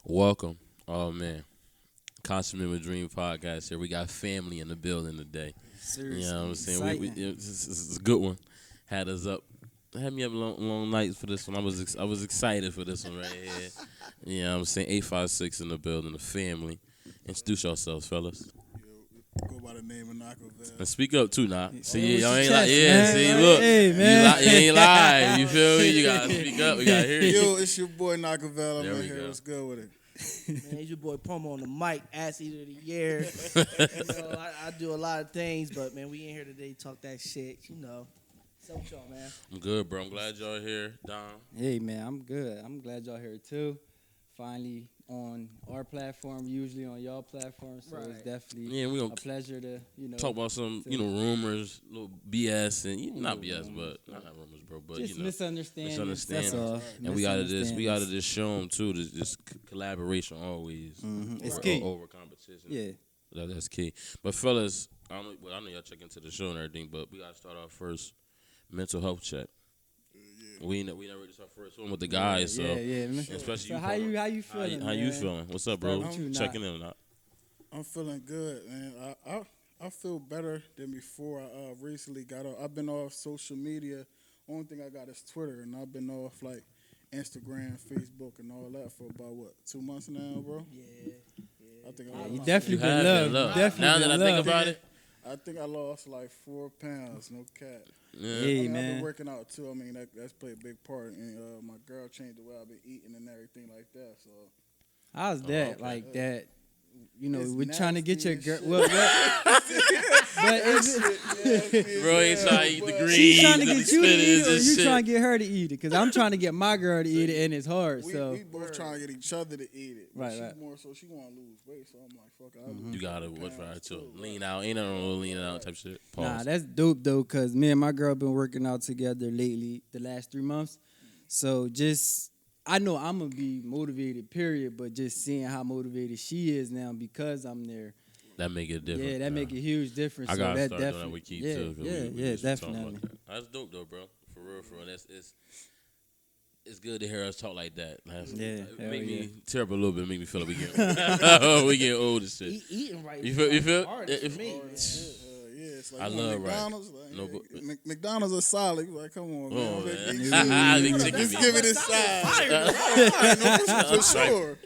Welcome. Oh man. Consummate with Dream podcast here. We got family in the building today. You Seriously, know what I'm saying? exciting. This is a good one. Had us up. Had me up long nights for this one. I was excited for this one right here. You know what I'm saying? 856 in the building, the family. Introduce yourselves, fellas. Go by the name of Knockerville. And speak up too now. See, with y'all your ain't like, chest, yeah, man. see, Hey, look. hey, man. You ain't lying. You feel me? You gotta speak up. We gotta hear you. Yo, it's your boy Knockerville. I'm There in we here. go. What's good with it? Man, it's your boy Promo on the mic, Ass Eater of the Year. I do a lot of things, but man, we in here today to talk that shit, you know. So with y'all, man. I'm good, bro. I'm glad y'all here. Dom. Hey man, I'm good. I'm glad y'all here too. Finally on our platform, usually on y'all platform, so it's Right. definitely Yeah, we a gonna pleasure to talk about some, rumors, little BS, and not BS, but not rumors, bro. But just you know, misunderstandings. misunderstandings. That's all. and we gotta just show them too. This collaboration always. It's over, key. over competition. Yeah. That's key. But fellas, I know y'all check into the show and everything, but we gotta start off first. Mental health check. We never just our first one with the guys, so yeah. especially So you. how you feeling? How you man? feeling? What's up, bro? Start with you, Checking in or not? I'm feeling good, man. I feel better than before. I recently got off. I've been off social media. Only thing I got is Twitter, and I've been off like Instagram, Facebook, and all that for about 2 months now, bro. Yeah. I think Yeah, I you lost, definitely You have been been loved. loved. Definitely Now been that I think loved. about it, I think I lost like 4 pounds, no cap. yeah. Hey I mean, I've man. been working out too. I mean, that's played a big part. And my girl changed the way I've been eating and everything like that. So How's that? okay. Like that? You know, It's we're trying to get your nasty as girl. shit. But is it? Bro, he trying to eat the but- greens. She's trying to and get the you to eat spinners it, or and you shit. trying to get her to eat it? Because I'm trying to get my girl to eat it, and it's hard. We, So we both trying to get each other to eat it. But Right, she's right. more so she want to lose weight. So I'm like, fuck it. I'll lose You gotta 4 watch for her pounds, too. right. Lean out, ain't nothing wrong with leaning out type shit. Pause. nah, that's dope though. Cause me and my girl been working out together lately, the last 3 months. So just I know I'm gonna be motivated, period. But just seeing how motivated she is now because I'm there, That make it different. yeah, that make a huge difference. I so gotta that start doing that definitely, with Keith yeah, too. 'Cause yeah, we yeah, just was talking about definitely. that. That's dope though, bro. For real. It's good to hear us talk like that. Yeah, hell make yeah. me tear up a little bit. Make me feel like we get we get old and shit. Eating right You is feel- you like feel- hard if- for me, man. Yeah, it's like I you know, love McDonald's. rice. Like, No, yeah, but- McDonald's are solid. Like, come on, man. Oh, Let's man. Big chicken Let's meat. give it a side. That's For sure.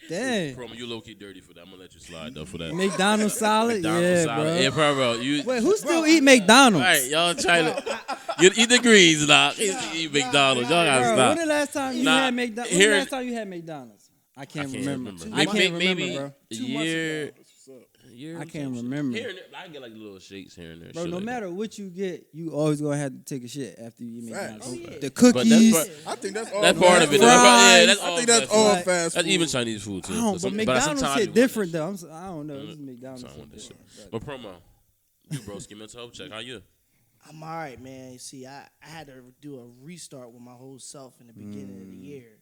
Dang, Promo, you low key dirty for that. I'm gonna let you slide though for that. McDonald's solid, McDonald's yeah, salad. bro. Yeah, bro. You Wait, who still eat McDonald's? All right, y'all trying to you eat the greens now. Eat McDonald's. Y'all gotta Bro, stop. when the last time you Nah, had McDonald's? When here- the last time you had McDonald's? I can't remember. I Maybe- can't remember, maybe bro. a 2 months year. ago. That's what's up. year I or can't some shit. remember. Here and there, I get like little shakes here and there. Bro, shit no like matter what you get, you always gonna have to take a shit after you eat Facts. McDonald's. Oh, yeah. The But that's cookies. part- I think that's all. That's part of it. Fries. That's I all think that's fast all food. fast food. That's even Chinese food too. I don't, but Some- McDonald's sometimes hit you want different that though. I don't know. This is McDonald's. shit. I want that shit shit. different. But promo, you broski mental health check. How you? I'm all right, man. You see, I had to do a restart with my whole self in the beginning of the year.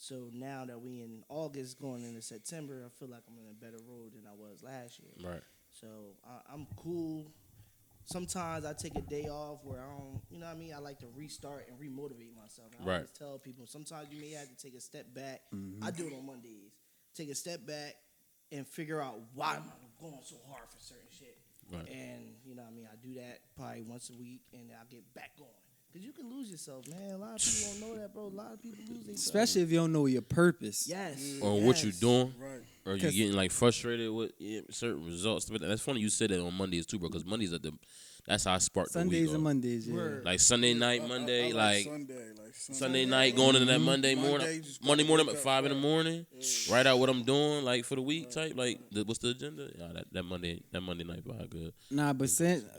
So now that we in August going into September, I feel like I'm in a better road than I was last year. Right. So I'm cool. Sometimes I take a day off where I don't, you know what I mean? I like to restart and remotivate myself. And I Right. always tell people sometimes you may have to take a step back. I do it on Mondays. Take a step back and figure out why am I going so hard for certain shit. Right. And, you know what I mean? I do that probably once a week and I get back going. Because you can lose yourself, man. A lot of people don't know that, bro. A lot of people lose themselves. Especially if you don't know your purpose. Yes. Or what you yes. doing? Right. Or you 'Cause- getting like frustrated with certain results? But that's funny you said that on Mondays too, bro. Because Mondays that's how I spark the week. Sundays off. and Mondays, yeah. Word. Like Sunday night, Monday, I like Sunday, Sunday night going into that Monday Monday, morning, just Monday gotta morning wake at up, 5 in the right. morning, write out what I'm doing like for the week type. Like what's the agenda? Yeah, that Monday night vibe good. Nah, but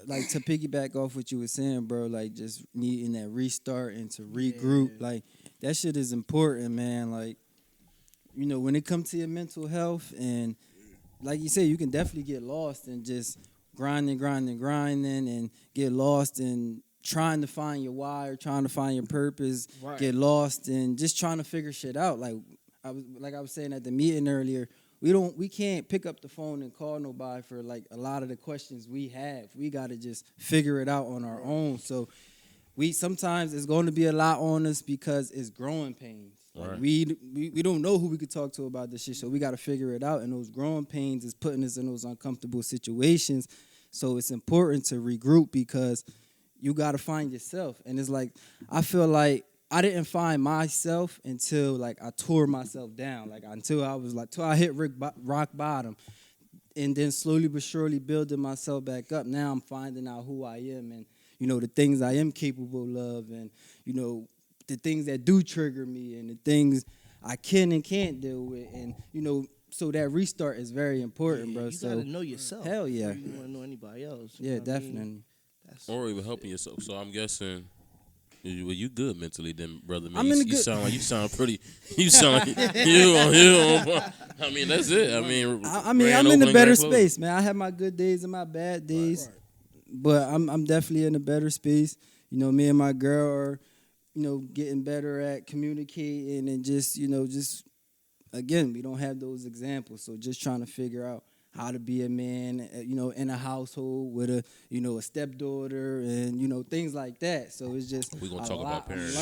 like to piggyback off what you were saying, bro, like just needing that restart and to regroup, Yeah. like that shit is important, man. Like, you know, when it comes to your mental health and like you said, you can definitely get lost in just grinding and get lost in trying to find your why or trying to find your purpose, Right. get lost in just trying to figure shit out. Like I was saying at the meeting earlier, we can't pick up the phone and call nobody for like a lot of the questions we have. We got to just figure it out on our own. So we sometimes it's going to be a lot on us because it's growing pains. Like Right. we don't know who we could talk to about this shit, so we got to figure it out. And those growing pains is putting us in those uncomfortable situations. So it's important to regroup because you got to find yourself. And it's like I feel like I didn't find myself until like I tore myself down, like until I was like till I hit rock bottom, and then slowly but surely building myself back up. Now I'm finding out who I am and the things I am capable of, and the things that do trigger me and the things I can and can't deal with, and so that restart is very important, bro. You So gotta know yourself. hell yeah. before you want to know anybody else. Yeah, know what I mean? definitely. That's, Or even helping yourself. So I'm guessing you good mentally then, brother. Man. I'm you, in a you good- sound pretty. You sound like you on. I mean, that's it. I mean, I mean, grand I'm in a opening, better grand closing. space, man. I have my good days and my bad days, but I'm definitely in a better space. Me and my girl are, getting better at communicating and just again, we don't have those examples, so just trying to figure out how to be a man, in a household with a stepdaughter and things like that. So it's just We're gonna a talk lot about I'm parenting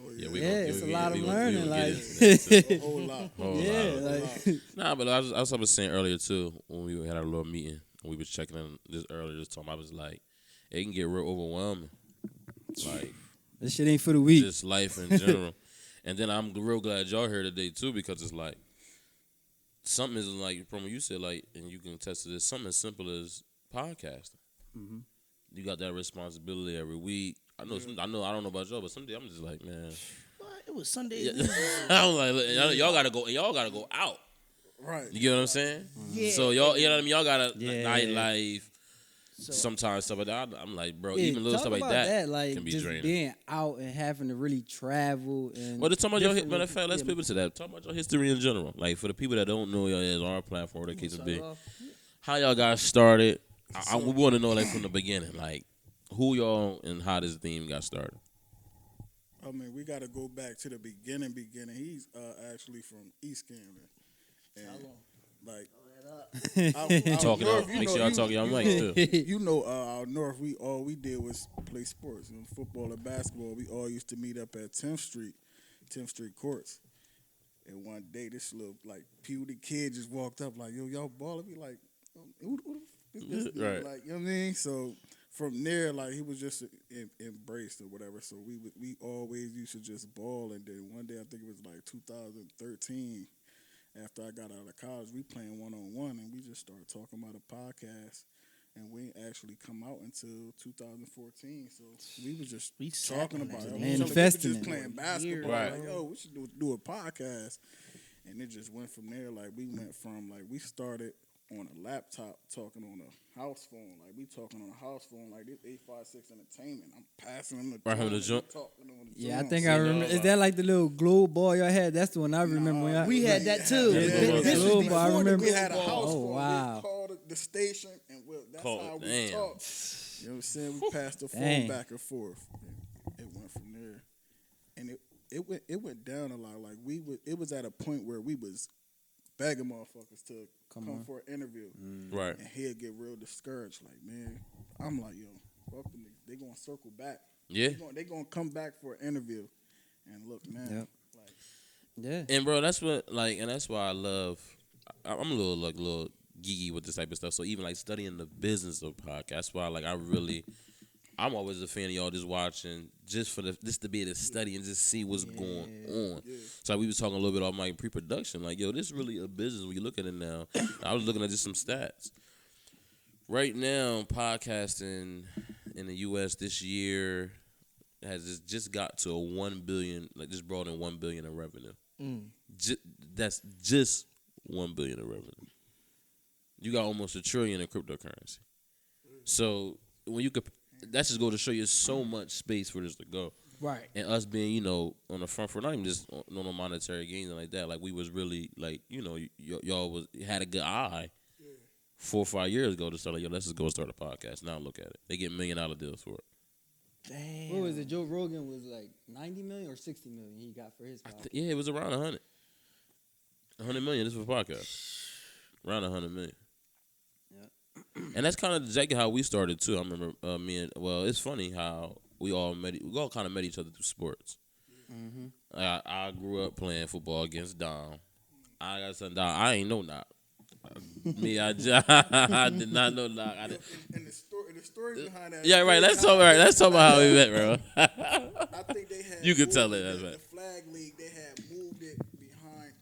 learning. too. Yeah, it's a lot of we gonna learning, get like into that, too. A whole lot. Whole yeah, lot. like Nah, but I was saying earlier too when we had our little meeting. We was checking in this earlier this time. I was like, it can get real overwhelming, like this shit ain't for the weak. just life in general. And then I'm real glad y'all here today too, because it's like something is like from what you said, like, and you can attest to this. Something as simple as podcasting. Mhm. You got that responsibility every week. I know. I don't know about y'all, but someday I'm just like, man. what? It was Sunday. Yeah. I'm like, look, y'all gotta go, and y'all gotta go out. Right. You get what I'm saying? Yeah. So y'all, you know what I mean? Y'all gotta Yeah. nightlife. So, Sometimes stuff like that. I'm like, bro, Yeah, even little talk stuff like about that, like can be just draining. being out and having to really travel and. Well, talking about your different- matter of fact, let's yeah. pivot to that. Talk about your history in general. Like for the people that don't know y'all as our platform, the case start of be, off. how y'all got started. We want to know like from the beginning, like who y'all and how this theme got started. I mean, we got to go back to the beginning. He's actually from East Camden. And, like, out Talking north, out. Make sure y'all talk y'all mics too. out north, all we did was play sports, football and basketball. We all used to meet up at 10th Street courts. And one day, this little like puberty kid just walked up like, "Yo, y'all balling?" We like, "Who this dude?" Right. Like, you know what I mean? So from there, like he was just embraced or whatever. So we always used to just ball. And then one day, I think it was like 2013. After I got out of college, we playing 1-on-1, and we just started talking about a podcast, and we ain't actually come out until 2014. So we was just talking about it. Manifesting just it. playing basketball. Right. Like, yo, we should do a podcast, and it just went from there. Like we went from like we started on a laptop talking on a house phone. Like we talking on a house phone. Like this 856 Entertainment. I'm passing them the Right, joint, the and joint. talking on the Yeah, I joint. think See, I no, remember. Is like- that like the little globe ball y'all had? That's the one I remember. When y'all, We had that too. Yeah, This yeah. was Globe, I before the remember. We had a Globe. house Oh, phone. wow. We called it the station, and that's Call how it, we damn. talked. You know what I'm saying? We passed the phone Dang. back and forth. And it went from there, and it went down a lot. Like it was at a point where we was begging motherfuckers to come for an interview, Right. and he'd get real discouraged. Like, man, I'm like, yo, fuck them niggas. They gonna circle back. Yeah. They gonna come back for an interview, and look, man, Yep. like. yeah. And bro, that's what like, and that's why I love. I'm a little geeky with this type of stuff. So even like studying the business of podcast, that's why like I'm always a fan of y'all just watching just to be able to study and just see what's going on. Yeah. So like, we was talking a little bit about my pre-production. Like, yo, this is really a business when you look at it now. I was looking at just some stats. Right now, podcasting in the U.S. this year has just got to a 1 billion, like just brought in 1 billion in revenue. That's just 1 billion in revenue. You got almost $1 trillion in cryptocurrency. So when you could, that just go to show you so much space for this to go. Right. And us being, on the front for not even just on no monetary gains and like that. Like we was really like, y'all had a good eye 4 or 5 years ago to start like, yo, let's just go start a podcast. Now look at it. They get $1 million deals for it. Damn. What was it? Joe Rogan was like 90 million or 60 million he got for his podcast. Yeah, it was around 100. 100 million. This was a podcast. Around 100 million. Yeah. And that's kind of exactly how we started too. I remember it's funny how we all kind of met each other through sports. Mm-hmm. I grew up playing football against Dom. I got son Dom. I ain't know knock. Me, I did not know knock. And the story behind that. Yeah, right. Let's talk about how we met, bro. I think they had. You can tell moved it, that's The right. flag league, they had moved it behind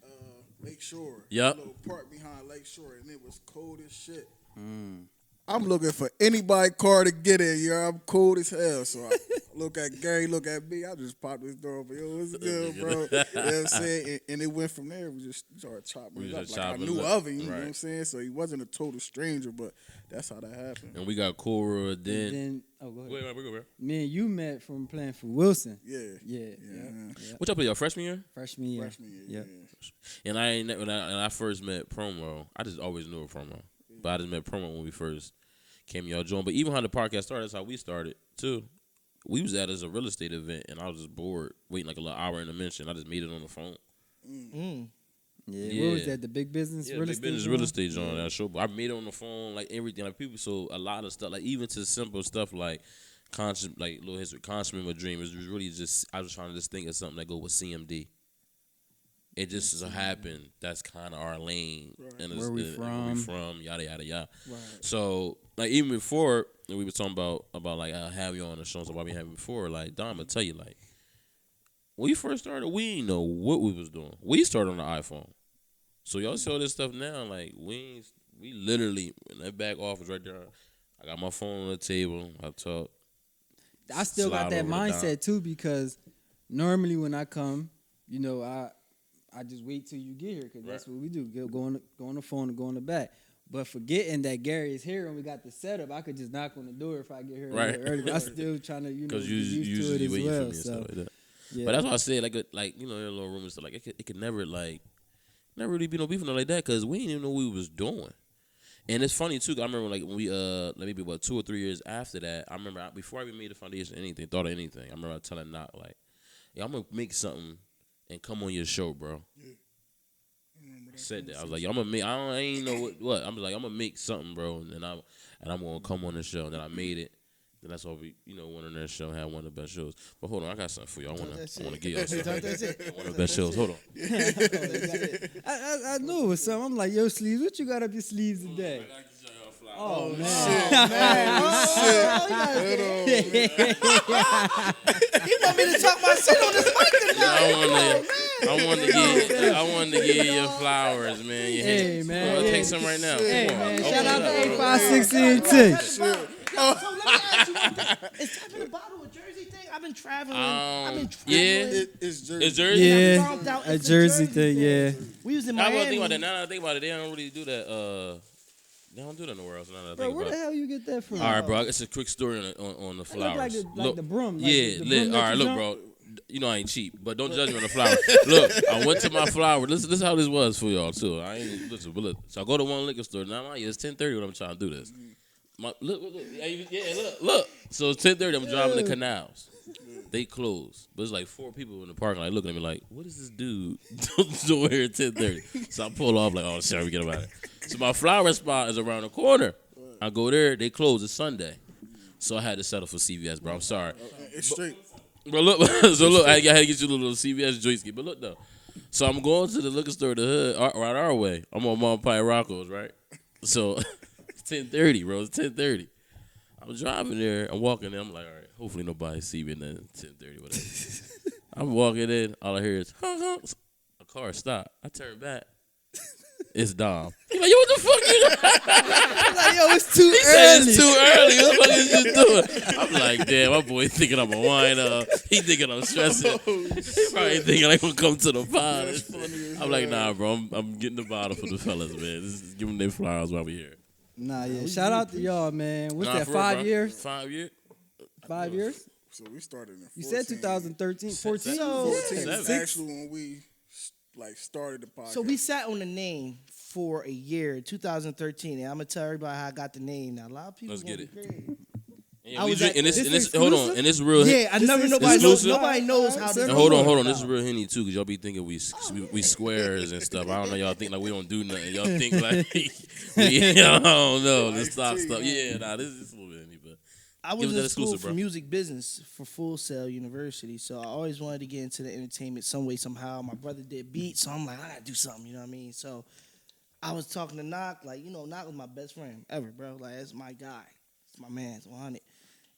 Lake Shore. Yep. A little park behind Lake Shore, and it was cold as shit. I'm looking for anybody car to get in. Yeah, I'm cold as hell. So I look at Gary, look at me. I just popped this door open. Yo, what's good, bro? You know what I'm saying? And it went from there. We just started chopping We it up. just Like I chopping knew it up. of him, you know what I'm Right. saying? So he wasn't a total stranger, but that's how that happened. And we got Cora. And Then then go ahead. wait, we go, bro. Me and you met from playing for Wilson. Yeah. Yeah, man. What y'all play your freshman year? Freshman year. Freshman year, Yep. yeah. And I ain't when I first met Promo, I just always knew of Promo, but I just met Promo when we first came y'all joined. But even how the podcast started, that's how we started too. We was at as a real estate event, and I was just bored waiting like a little hour in the mention. I just made it on the phone. Yeah. What was that? The big business Yeah, real big estate. business joint? real estate joint. That show, I made it on the phone, like everything, like people. So a lot of stuff, like even to simple stuff like like little history, Consummate Dream is really just. I was trying to just think of something that go with CMD. It just so happened that's kind of our lane, and Where we from, yada yada yada. Right. So like even before we were talking about like I'll have you on the show, so why we having before, like Dom, I tell you, like when we first started, we didn't know what we was doing. We started on the iPhone, so y'all see all this stuff now. Like we literally in that back office right there. I got my phone on the table. I talk. I still got slide that over the mindset too because normally when I come, you know, I just wait till you get here because that's what we do. Go on the phone and go on the back. But forgetting that Gary is here and we got the setup, I could just knock on the door if I get here Right. a little early. But I'm still trying to, get Because used to it as waiting for well. me and So, stuff like that. yeah. But that's why I said like in a little room and stuff like it could never never really be no beef or nothing like that because we didn't even know what we was doing. And it's funny too. 'Cause I remember like when we maybe about 2 or 3 years after that. I remember before I even made the foundation, thought of anything. I remember telling Knock like, "Yeah, I'm gonna make something and come on your show, bro." I said that I was like, "Yo, I'm gonna make. I ain't know what. I'm like, I'm gonna make something, bro, and I'm gonna come on the show." And then I made it. Then that's why we, went on that show, had one of the best shows. But hold on, I got something for you. I wanna give y'all something. That's it. One of the best shows. Hold on. I knew it was something. I'm like, yo, sleeves, what you got up your sleeves today? Oh, man. He want me to talk my shit on this mic tonight. I wanted to give you your flowers, man. Your Hey, hands. man. I'll Yeah. take some right now. Hey, Come on. man, Open shout out it to up, bro. 856 ENT. So let me ask you one thing. Is Tap in the Bottle a Jersey thing? I've been traveling. yeah. It's Jersey. It's Jersey. Yeah, found out a it's a Jersey Jersey thing, thing. yeah. We was in I Miami. wasn't thinking about that. Now that I think about it, they don't really do that. They don't do that nowhere else. Now that I Bro, think where about the it. hell you get that from? All right, bro. It's a quick story on the It flowers. look like the broom. Like Yeah, the lit. broom All that right, you look, jump. bro. You know I ain't cheap, but don't judge me on the flower. Look, I went to my flower. Listen how this was for y'all too. I ain't listen, but look. So I go to one liquor store. Now it's 10:30 when I'm trying to do this. Look. Yeah, look. So it's 10:30. I'm driving the canals. They closed, but it's like 4 people in the parking lot looking at me like, "What is this dude doing here at 10:30?" So I pull off like, "Oh shit, we get about it." So my flower spot is around the corner. I go there. They close. It's Sunday, so I had to settle for CVS, bro. I'm sorry. It's straight. But look, I had to get you a little CVS joystick. But look though, so I'm going to the liquor store, the hood, right our way. I'm on Mom Pie Rocco's, right? So it's 10:30, bro. It's 10:30. I'm driving there. I'm walking in. I'm like, all right, hopefully nobody see me. And then 10:30, whatever. I'm walking in. All I hear is honk, honk. A car stop. I turn back. It's Dom. He's like, yo, what the fuck you doing? Like, yo, it's too He said early. it's too early. What the fuck is you doing? I'm like, damn, my boy thinking I'm a wine up. He thinking I'm stressing. He probably thinking I'm going to come to the pod. I'm like, nah, bro, I'm getting the bottle for the fellas, man. Just give them their flowers while we here. Nah, yeah. Shout out to y'all, man. What's Nah, that, for real, 5 bro. years? 5 years? 5 years? So we started in 14. You said 2013, 14? So- Yeah. 14 is Seven. actually when we started the podcast. So we sat on the name for a year, 2013, and I'm gonna tell everybody how I got the name. Now a lot of people Let's get gonna it. be crazy. Yeah, I we was drink, at- and this, this and this, hold on, exclusive? and this real. Yeah, I never nobody exclusive? knows how this. And hold on, this is real Henny too, cause y'all be thinking we squares and stuff. I don't know, y'all think like we don't do nothing. Y'all think like I don't know the stock stuff. Yeah, nah, this is a little bit Henny, but I Give was us that in school exclusive, for bro. music business for Full Sail University, so I always wanted to get into the entertainment some way, somehow. My brother did beats, so I'm like, I gotta do something, you know what I mean? So I was talking to Knock, like, Knock was my best friend ever, bro. Like, that's my guy. It's my man, it's 100.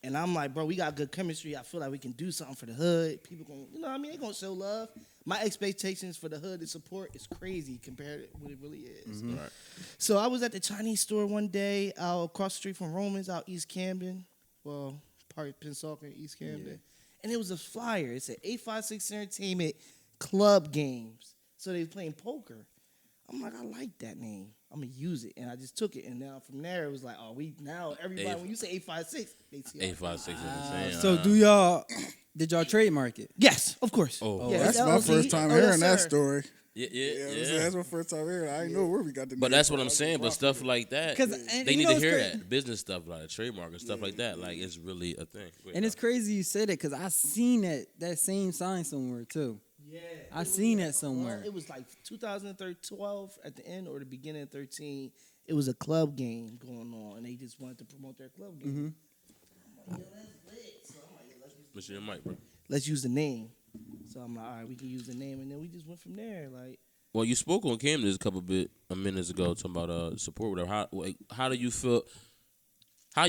And I'm like, bro, we got good chemistry. I feel like we can do something for the hood. People going, you know what I mean? They gonna show love. My expectations for the hood to support is crazy compared to what it really is. Right. So I was at the Chinese store one day out across the street from Romans out East Camden. Well, part of Pensacola, East Camden. And it was a flyer. It said 856 Entertainment Club Games. So they was playing poker. I'm like, I like that name. I'm going to use it. And I just took it. And now from there, it was like, now everybody, when you say 856, they see 856 is insane. So do y'all? Did y'all trademark it? Yes, of course. Oh. Yeah, That's it's my LLC. first time Oh, yes, hearing that sir. story. Yeah. That's my first time hearing it. I didn't know where we got the But name that's what from. I'm saying. But stuff like that, 'Cause- and they you need know to what's hear crazy? that business stuff, like trademark and stuff like that. Like it's really a thing. Wait, And it's crazy you said it because I seen that same sign somewhere too. Yeah. I seen that somewhere. Well, it was like 2012 at the end or the beginning of 13. It was a club game going on, and they just wanted to promote their club game. I'm like, yo, that's lit. So I'm like, yo, Mr. Your mic, bro. let's use the name. So I'm like, all right, we can use the name, and then we just went from there. Like, Well, you spoke on Camden a minutes ago, talking about support. Whatever. How do you feel?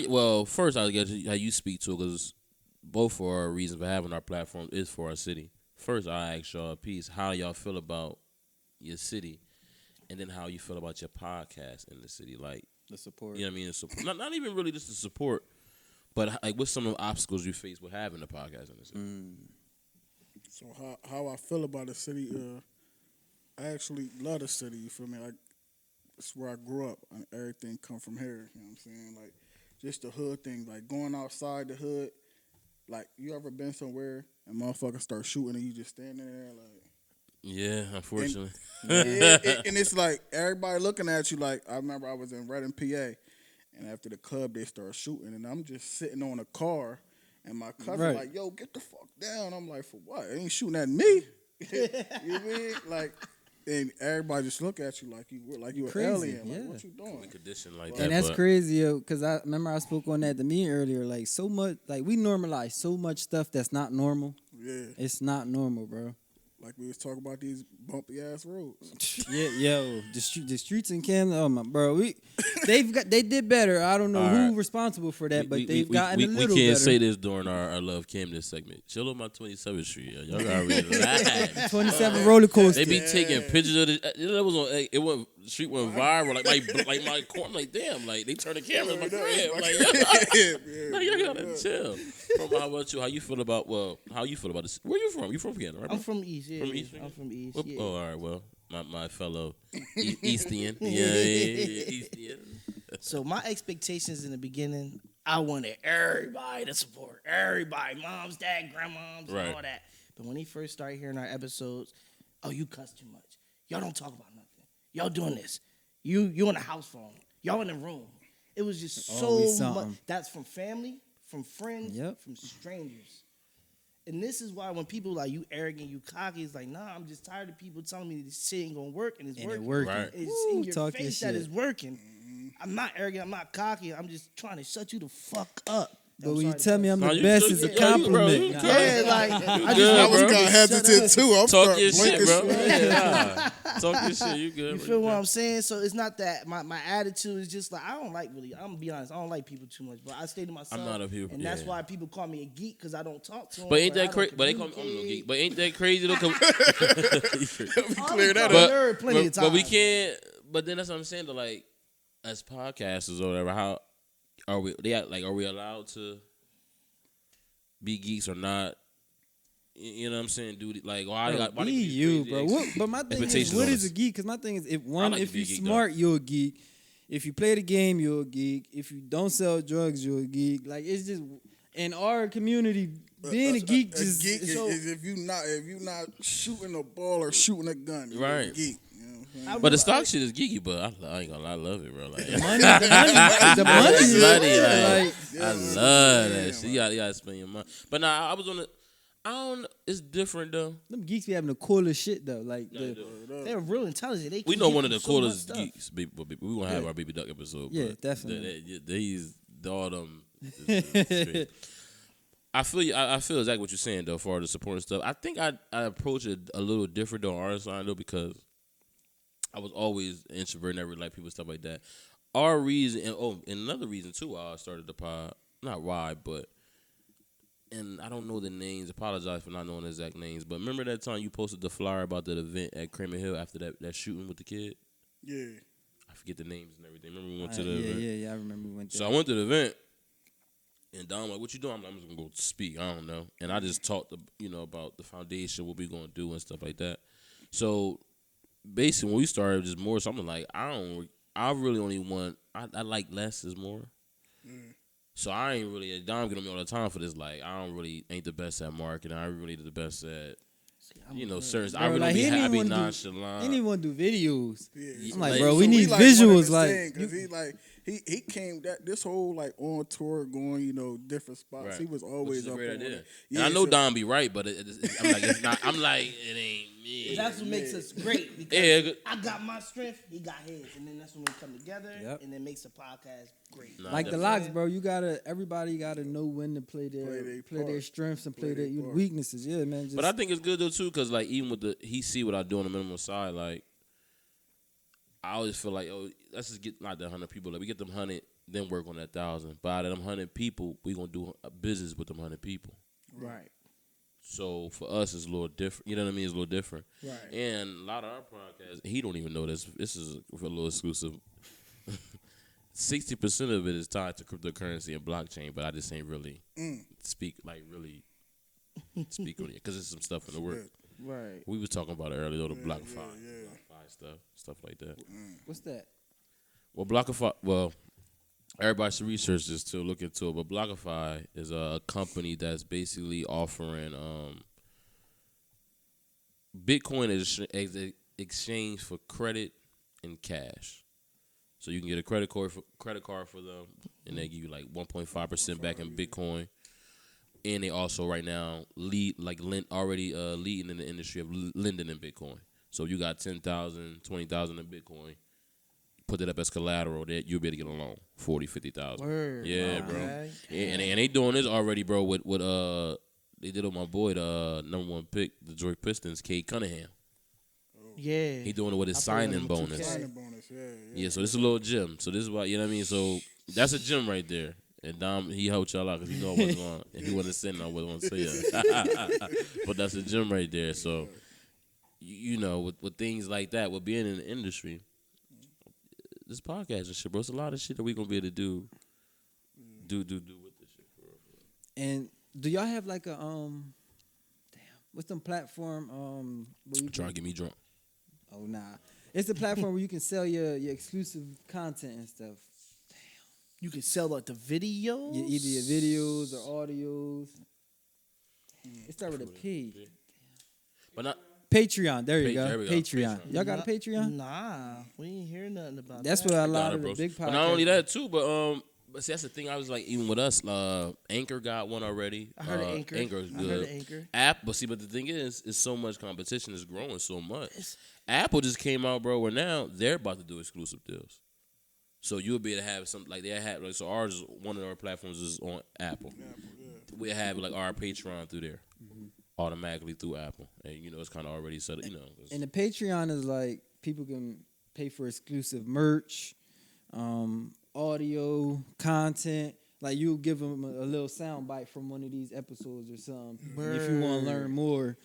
Well, first I guess how you speak to it, because both for our reasons for having our platform is for our city. First, I ask y'all a piece. How y'all feel about your city, and then how you feel about your podcast in the city? Like, The support. you know what I mean? The support, not even really just the support, but like what's some of the obstacles you face with having a podcast in the city? So how I feel about the city, I actually love the city, you feel me? It's where I grew up, and everything come from here, you know what I'm saying? Like, just the hood thing, like going outside the hood, like, you ever been somewhere and motherfuckers start shooting and you just standing there, like... Yeah, unfortunately. And it's like, everybody looking at you like, I remember I was in Reading, PA, and after the club, they started shooting, and I'm just sitting on a car, and my cousin Right. like, yo, get the fuck down. I'm like, for what? They ain't shooting at me. You mean? Like, and everybody just look at you like you an Crazy, alien. Like, yeah. what you doing? We condition like that. And that's but crazy, yo, because I remember I spoke on that to me earlier. Like, so much, like, we normalize so much stuff that's not normal. Yeah. It's not normal, bro. Like we was talking about these bumpy ass roads. Yeah, yo, the streets in Camden, oh my, bro, they did better. I don't know All who right. responsible for that, but we they've gotten a we little can't better. say this during our Love Camden segment. Chill on my 27th Street. Yo. Y'all gotta relax. 27 roller coaster. They be taking pictures of the. It was on. It went. The street went viral. Like my corner. I'm like, damn. Like they turn the camera in my crib. Like y'all gotta chill. How about you? How you feel about? Well, how you feel about this? Where you from? You from Canada, right? I'm from East, yeah. From East, I'm from East, Whoop. yeah. Oh, all right. Well, my fellow Eastian. Yeah, Eastian. So my expectations in the beginning, I wanted everybody to support. Everybody, moms, dad, grandmoms, Right. and all that. But when he first started hearing our episodes, oh, you cuss too much. Y'all don't talk about nothing. Y'all doing this. You on the house phone. Y'all in the room. It was just Always so much. something. That's from family, from friends, Yep. from strangers. And this is why when people like, you arrogant, you cocky, it's like, nah, I'm just tired of people telling me this shit ain't gonna work, and it's And working. it working. Right. It's Woo, in your talk your face that shit. it's working. I'm not arrogant. I'm not cocky. I'm just trying to shut you the fuck up. But I'm when you sorry tell to me I'm No, the you best, good. it's a Yeah, you bro, compliment. you Nah. good. Yeah, like I good, I just was bro. kind of hesitant too. I'm Talk starting your shit, blinking bro. shit. Yeah. Talk your shit. You good? You bro. feel what good. I'm saying? So it's not that my attitude is just like I don't like really. I'm gonna be honest. I don't like people too much, but I stay to myself. I'm not a people- and that's yeah. why people call me a geek because I don't talk to them. But ain't or I that don't crazy? But they call me I'm no communicate. geek. But ain't that crazy though? Clear that But- up. plenty of But we times. can't. But then that's what I'm saying. Though, like as podcasters or whatever, how are we? Are we allowed to be geeks or not? You know what I'm saying? Do like why? Bro, why be do you, crazy bro. But my thing is, expectations what on is us? a geek? Because my thing is, if like to if be you a geek, smart, you're a geek. If you play the game, you're a geek. If you don't sell drugs, you're a geek. Like it's just in our community, being a geek A just geek so, is if you not shooting a ball or shooting a gun. You're Right. a geek. You know what I'm saying? But the stock shit is geeky. But I ain't gonna lie, I love it, bro. Like the money, is money, like, like, I love that shit. You gotta spend your money. But nah, I was on the. I don't. It's different though. them geeks be having the coolest shit though. Like They the, do. They're real intelligent. They We can know give one of you the so much coolest stuff. geeks. We gonna have our Baby Duck episode. Yeah, but definitely. These all them Straight. I feel you. I feel exactly what you're saying though, for the supporting stuff. I think I approach it a little different on our side though, because I was always an introvert, never like people, stuff like that. Our reason, and another reason too, why I started the pod. Not why, but and I don't know the names. Apologize for not knowing the exact names. But remember that time you posted the flyer about that event at Kramer Hill after that shooting with the kid? Yeah. I forget the names and everything. Remember we went to the event? Yeah. I remember we went there. So I went to the event, and Dom like, "What you doing?" I'm just gonna go speak. I don't know. And I just talked, about the foundation, what we gonna do and stuff like that. So basically, when we started, just more something like I really only want. I like less is more. So I ain't really. Dom get on me all the time for this. Like I ain't the best at marketing. I ain't really the best at. Certain. I Bro, really like, be he didn't happy even nonchalant. He didn't want to do videos. Yeah. I'm like, Like, bro, so we need visuals. Like, because he came this whole like on tour going different spots. Right. He was Which always is a up great on idea. it. And I know Dom be right, but I'm like it's not. I'm like it ain't me. That's what makes us great because Yeah. I got my strength, he got his, and then that's when we come together, Yep. and it makes the podcast great. Nah, like the definitely. locks, bro. Everybody gotta know when to play their part. strengths and Play play their their part. weaknesses. Yeah, man. Just, But I think it's good though too, because like even with he see what I do on the minimum side, like I always feel like, let's just get not the 100 people. Like we get them 100, then work on that 1,000. But out of them 100 people, we gonna do a business with them 100 people. Right. So for us, it's a little different. You know what I mean? It's a little different. Right. And a lot of our podcasts, he don't even know this. This is a little exclusive. 60% of it is tied to cryptocurrency and blockchain, but I just ain't really speak on it because there's some stuff in the work. Right. We was talking about it earlier, though, the BlockFi, yeah. BlockFi stuff like that. what's that? Well, BlockFi, everybody should research this to look into it, but BlockFi is a company that's basically offering Bitcoin as exchange for credit and cash. So you can get a credit card for them, and they give you like 1.5% back in Bitcoin. And they also right now leading in the industry of lending in Bitcoin. So you got 10,000, 20,000 in Bitcoin, put it up as collateral, that you'll be able to get a loan, 40, 50,000. Word. Yeah, bro. Okay. Yeah, and they doing this already, bro. With they did on my boy, the number 1 pick, the Detroit Pistons, Cade Cunningham. Yeah. He doing it with his I played signing him bonus. 2K. Signing bonus, yeah. Yeah, so this is a little gym. So this is why, you know what I mean? So that's a gym right there. And Dom, he helped y'all out because he know I wasn't going. If he wasn't sitting, I wasn't going to say it. But that's a gym right there. So, with things like that, with being in the industry, this podcast and shit, bro, it's a lot of shit that we going to be able to do with this shit. For real. And do y'all have like a what's the platform where you Trying to can, get me drunk. oh nah, it's the platform where you can sell your exclusive content and stuff. You can sell like the videos. Either your videos or audios. It starts with a P. But not. Patreon. There you go. There we go. Patreon. Patreon. Y'all got a Patreon? Nah, we ain't hear nothing about That's that. what a Got lot it, of bro. the big podcasts. But not only that too, but see, that's the thing. I was like, even with us, Anchor got one already. I heard of Anchor. Anchor's I good. heard of Anchor. But the thing is so much competition is growing so much. Apple just came out, bro, where now they're about to do exclusive deals. So you'll be able to have something like they have. Like, so ours, one of our platforms is on Apple. We have like our Patreon through there, automatically through Apple, and it's kind of already set up. And the Patreon is like people can pay for exclusive merch, audio, content. Like you'll give them a little sound bite from one of these episodes or something. And if you want to learn more,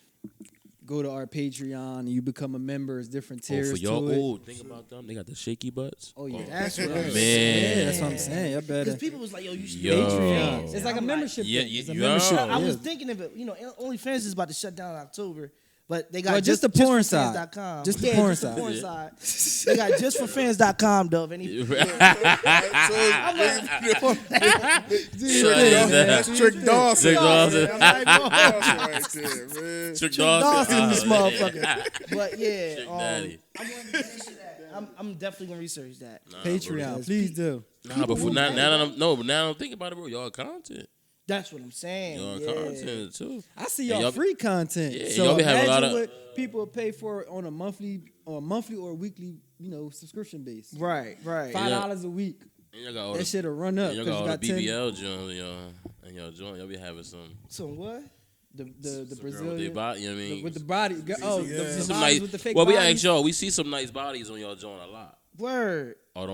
go to our Patreon and you become a member. It's different tiers for y'all to it. old, think about them. They got the shaky butts. Oh yeah, That's what I'm Man. saying. Yeah, that's what I'm saying. Y'all better. Because people was like, yo, you should Yo. Patreon. It's like a I'm membership. Yeah, thing. It's a yeah. membership. I was yeah. thinking of it. OnlyFans is about to shut down in October, but they got Well, just the porn for side. fans.com. Just the Yeah, porn just the side. porn Yeah. side. They got just for fans.com, though. If any, That's Trick Dawson. Trick Dawson. Right there, man. Trick Dawson, this Dawson. motherfucker. But yeah, Trick Daddy. I'm gonna get into that. I'm definitely gonna research that. Patreon, please do. Nah, but for now that I'm thinking about it, bro, y'all content. That's what I'm saying. Y'all Yeah. content too. I see And y'all y'all- free content. Yeah, so y'all be having a lot imagine of- what people pay for on a monthly or weekly, subscription base. Right, right. $5 a week. And y'all got all that the, shit'll run up and y'all because got you all the got 10. BBL joint, and y'all joint. Y'all be having some what? The some girl with their Brazilian body. You know what I mean, with the body. Oh, Yeah. the some models nice. with the fake Well, we bodies. ask y'all. We see some nice bodies on y'all joint a lot. Word. All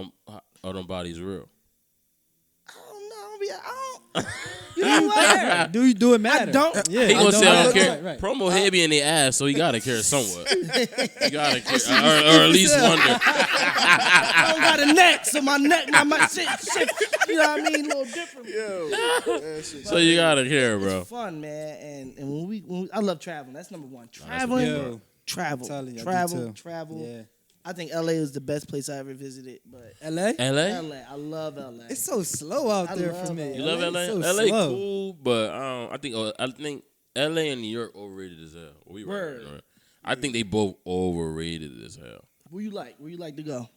them bodies real. I don't know. I don't. You know what? Do it matter? I don't. Yeah, He I gonna say I don't Right, care. right. Promo head be in the ass, so he gotta care somewhat. You gotta care, or at least wonder. I don't got a neck, so my neck, my shit, you know what I mean? A little different. Yo, that shit. So you gotta care, bro. It's fun, man. And when we I love traveling. That's number one. Traveling, Yo, travel, I'm telling you, I do travel, too. travel. Yeah. I think LA is the best place I ever visited, but LA? LA. LA, I love LA. It's so slow out I there love for me. You love LA? is so LA slow. cool, but I think LA and New York overrated as hell. We Word. right. I think they both overrated as hell. Where you like? Where you like to go?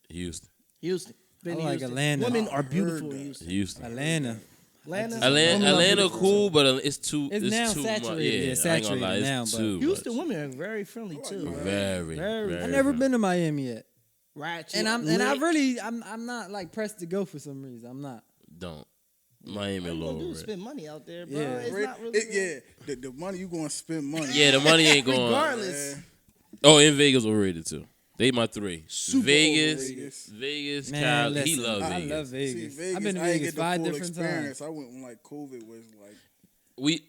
Houston. Houston. Been I to like Houston. Atlanta. Women are heard beautiful that. in Houston. Houston. Atlanta. Atlanta. Atlanta Women are cool, but it's too. It's now too saturated. much. Yeah, Yeah, I ain't gonna lie. saturated It's now, but too Houston much. women are very friendly too. Very. I never been to Miami yet, Ratchet. and I'm lit. I'm not like pressed to go for some reason. I'm not. Don't. Miami a All you little gonna do is overrated. spend money out there, bro. Yeah. It's not really. The money you gonna spend money. Yeah, the money ain't going. Regardless. Oh, in Vegas overrated too. They my three. Super Vegas, overrated. Vegas, Man, Cali. He listen, love I Vegas. love See, Vegas. Vegas. I've been to I ain't Vegas get the 5 full different experience. times. I went when like COVID was like. We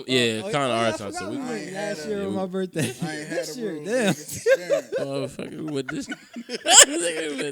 yeah, kind of our time. I So forgot we we I went ain't last had year a- on my birthday. I ain't had This a year, real damn. Vegas experience. motherfucker with this.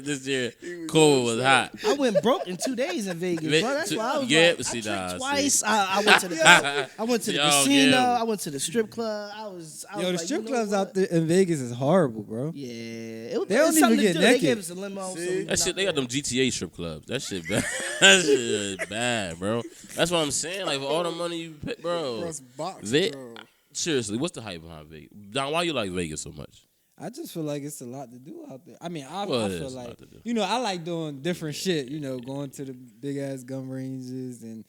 this year, He was cold was upset. hot. I went broke in 2 days in Vegas, bro. That's why I was Yeah, like, see, I drank nah, twice. see. I went to the Y'all casino. gamble. I went to the strip club. I was Yo, the like, strip you know clubs what? out there in Vegas is horrible, bro. Yeah, it was, They don't it's even something to get do. naked. They gave us a limo. See? So we That shit, went they out got them GTA strip clubs. That shit bad. That shit is bad, bro. That's what I'm saying. Like, for all the money you pay, bro. Plus box, Ve- bro. Seriously, what's the hype behind Vegas? Don, why you like Vegas so much? I just feel like it's a lot to do out there. I mean, I Well, it feel is a lot like to do. I like doing different shit. Going to the big ass gun ranges and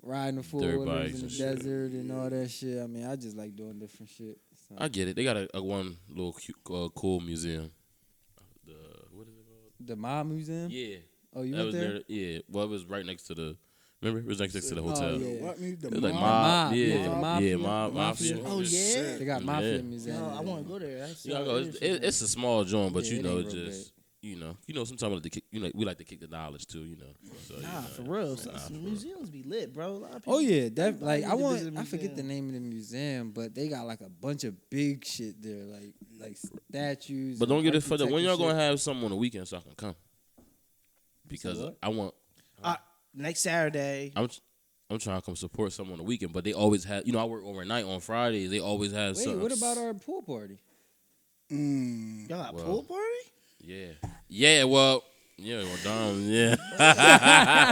riding the four Dirt wheelers bikes in the and shit. desert and all that shit. I mean, I just like doing different shit. So. I get it. They got a one little cute, cool museum. The what is it called? The Mob Museum. Yeah, Oh, you that went was there? near. Yeah, well, it was right next to the. Remember, it was next to the hotel. Oh, yeah. What means the It was like mob? mob, Mob, yeah, yeah, yeah, Mafia. mafia. Oh, yeah? They got Mafia Yeah. Museum. No, I yeah. want to go there. That's You gotta go. It's a small joint, but Yeah, you it know, ain't it's real just sometimes we like to kick. We like to kick the knowledge too. So, Nah, for real. Some museums be lit, bro. A lot of Oh people- yeah, everybody like need to visit a I forget the museum. name of the museum, but they got like a bunch of big shit there, like statues. But don't and get it for the when y'all architecture gonna shit. have something on the weekend so I can come. Because what? I want. Next Saturday. I'm trying to come support someone on the weekend, but they always have. I work overnight on Fridays. They always have Wait, something. what about our pool party? Mm. Y'all got Well, pool party? Yeah. Well, Dom. Yeah.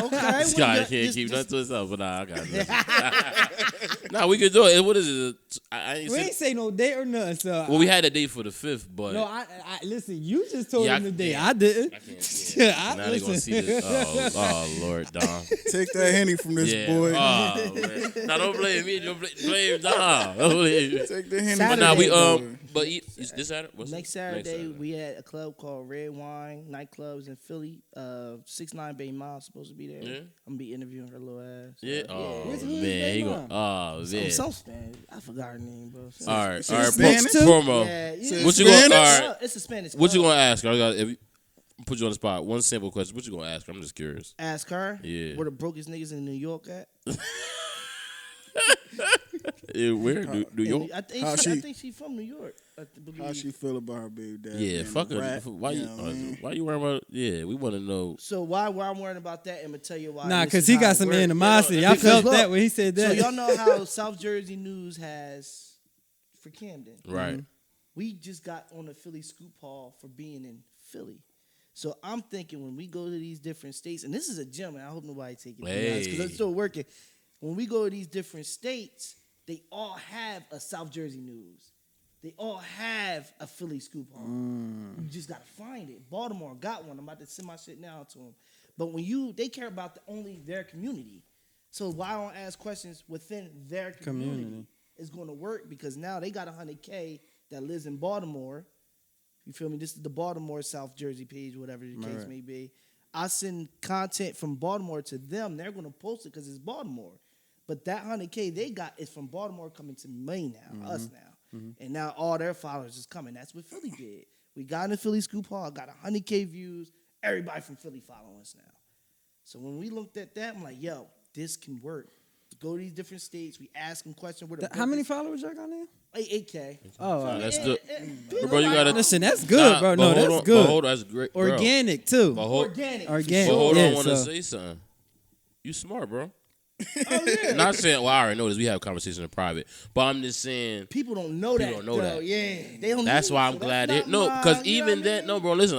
Okay. This guy can't keep nothing to himself, but nah, I got it. Nah, we could do it. What is it? I ain't We say. ain't say no date or nothing. So Well, we had a date for the 5th, but no, I listen. You just told Yeah, them I the date. can't. I didn't. I can't. Yeah. Now they gonna listen. see this. Oh Lord, Dom. Take that Henny from this Yeah. boy. Oh, man. Now don't blame me. Don't blame Dom. Don't blame me. Take the Henny. But Saturday, now we boy. but this Saturday. What's Next it? Saturday, we had a club called Red Wine Nightclubs in Philly. 6ix9ine Bay Miles supposed to be there. Yeah. I'm gonna be interviewing her little ass. Yeah. Oh Who's man, Baby he Mom? go. Oh man. Some Spanish. I forgot her name, bro. All right. She All right. Spanish too? Promo. Yeah, What you gonna? All Spanish? right. It's a Spanish. What you club. gonna ask her? I got. If you, put you on the spot. One simple question. What you gonna ask her? I'm just curious. Ask her. Yeah. Where the brokest niggas in New York at? Where? New York? I think How I she- think she from New York. I believe. How she feel about her baby dad? Yeah. being Fuck a her. rat, Why you? know what I mean? Why you worrying about? Yeah. We want to know. So why I'm worrying about that? I'm gonna tell you why. Nah, This because is he how got it some works. animosity. I Because felt look, that when he said So that. y'all know how South Jersey News has for Camden. Right. We just got on the Philly Scoop Hall for being in Philly. So I'm thinking when we go to these different states, and this is a gem, and I hope nobody take it because Hey. I'm still working. When we go to these different states, they all have a South Jersey News. They all have a Philly Scoop Hall. You just gotta find it. Baltimore got one. I'm about to send my shit now to them. But they care about only their community. So why I don't ask questions within their community is going to work because now they got 100K that lives in Baltimore. You feel me? This is the Baltimore South Jersey page, whatever the case may be. I send content from Baltimore to them, they're gonna post it because it's Baltimore. But that 100K they got is from Baltimore coming to me now, us now, and now all their followers is coming. That's what Philly did. We got in the Philly Scoop Hall, got 100K views. Everybody from Philly following us now. So when we looked at that, I'm like, yo, this can work. Go to these different states. We ask them questions. How many followers y'all got now? 8K. Oh, That's good. People Bro, you like, gotta listen, that's good, bro. No, that's But good. hold on, that's great. Bro. Organic too. But hold, organic. Organic. but hold Yeah, on, I want to so- say something. You smart, bro. Oh, yeah. Not saying, well, I already know this. We have conversations in private. But I'm just saying, People don't know that. People don't know though. that. Yeah, they don't. that's know why it, I'm so glad that's it. not No, mine, because you know even what I that, mean? no, bro, listen,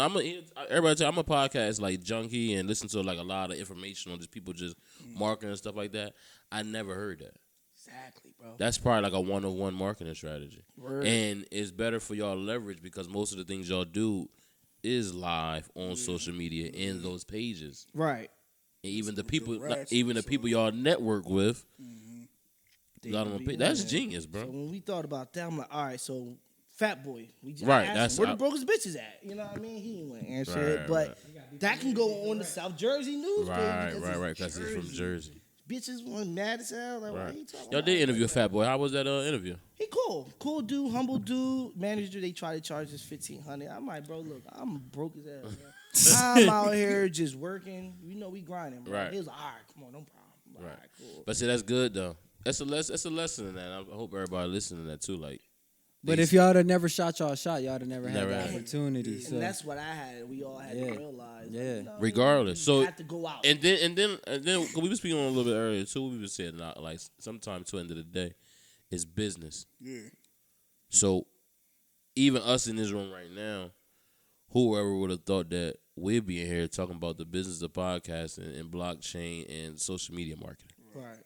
everybody tell I'm a podcast like junkie and listen to like a lot of information on just people just marketing and stuff like that. I never heard that. Exactly, bro. That's probably like a one-on-one marketing strategy. Word. And it's better for y'all to leverage because most of the things y'all do is live on social media in those pages. Right. And even the people, rats, even the people y'all network with, They got can on be page. That's on there. genius, So bro. when we thought about that, I'm like, all right, so Fat Boy, we just Right, asked that's him, where how- the brokest bitches at? You know what I mean? He ain't want to answer it, Right, but that can go on the South Jersey news page Right, because right. Because he's from Jersey. Bitches want mad as hell. Like, what are you Right. talking Y'all about? did interview a Fat Boy. How was that interview? He cool dude, humble dude. Manager, they try to charge us $1,500. I'm like, bro, look, I'm broke as hell. Man. I'm out here just working. You know, we grinding, bro. Right. He was like, all right, come on, no problem. I'm like, Right. all right, cool. But see, that's good though. That's a lesson in that. I hope everybody listening to that too. Like, But these- if y'all had never shot y'all shot, y'all would never had Never the had it. opportunity. So And that's what I had. We all had Yeah. to realize. Yeah. Like, you know, Regardless. you So- have to go out. And then, 'cause we were speaking on it a little bit earlier too. We were saying like sometimes to the end of the day, it's business. Yeah. So even us in this room right now, whoever would have thought that we'd be in here talking about the business of podcasting and blockchain and social media marketing. right.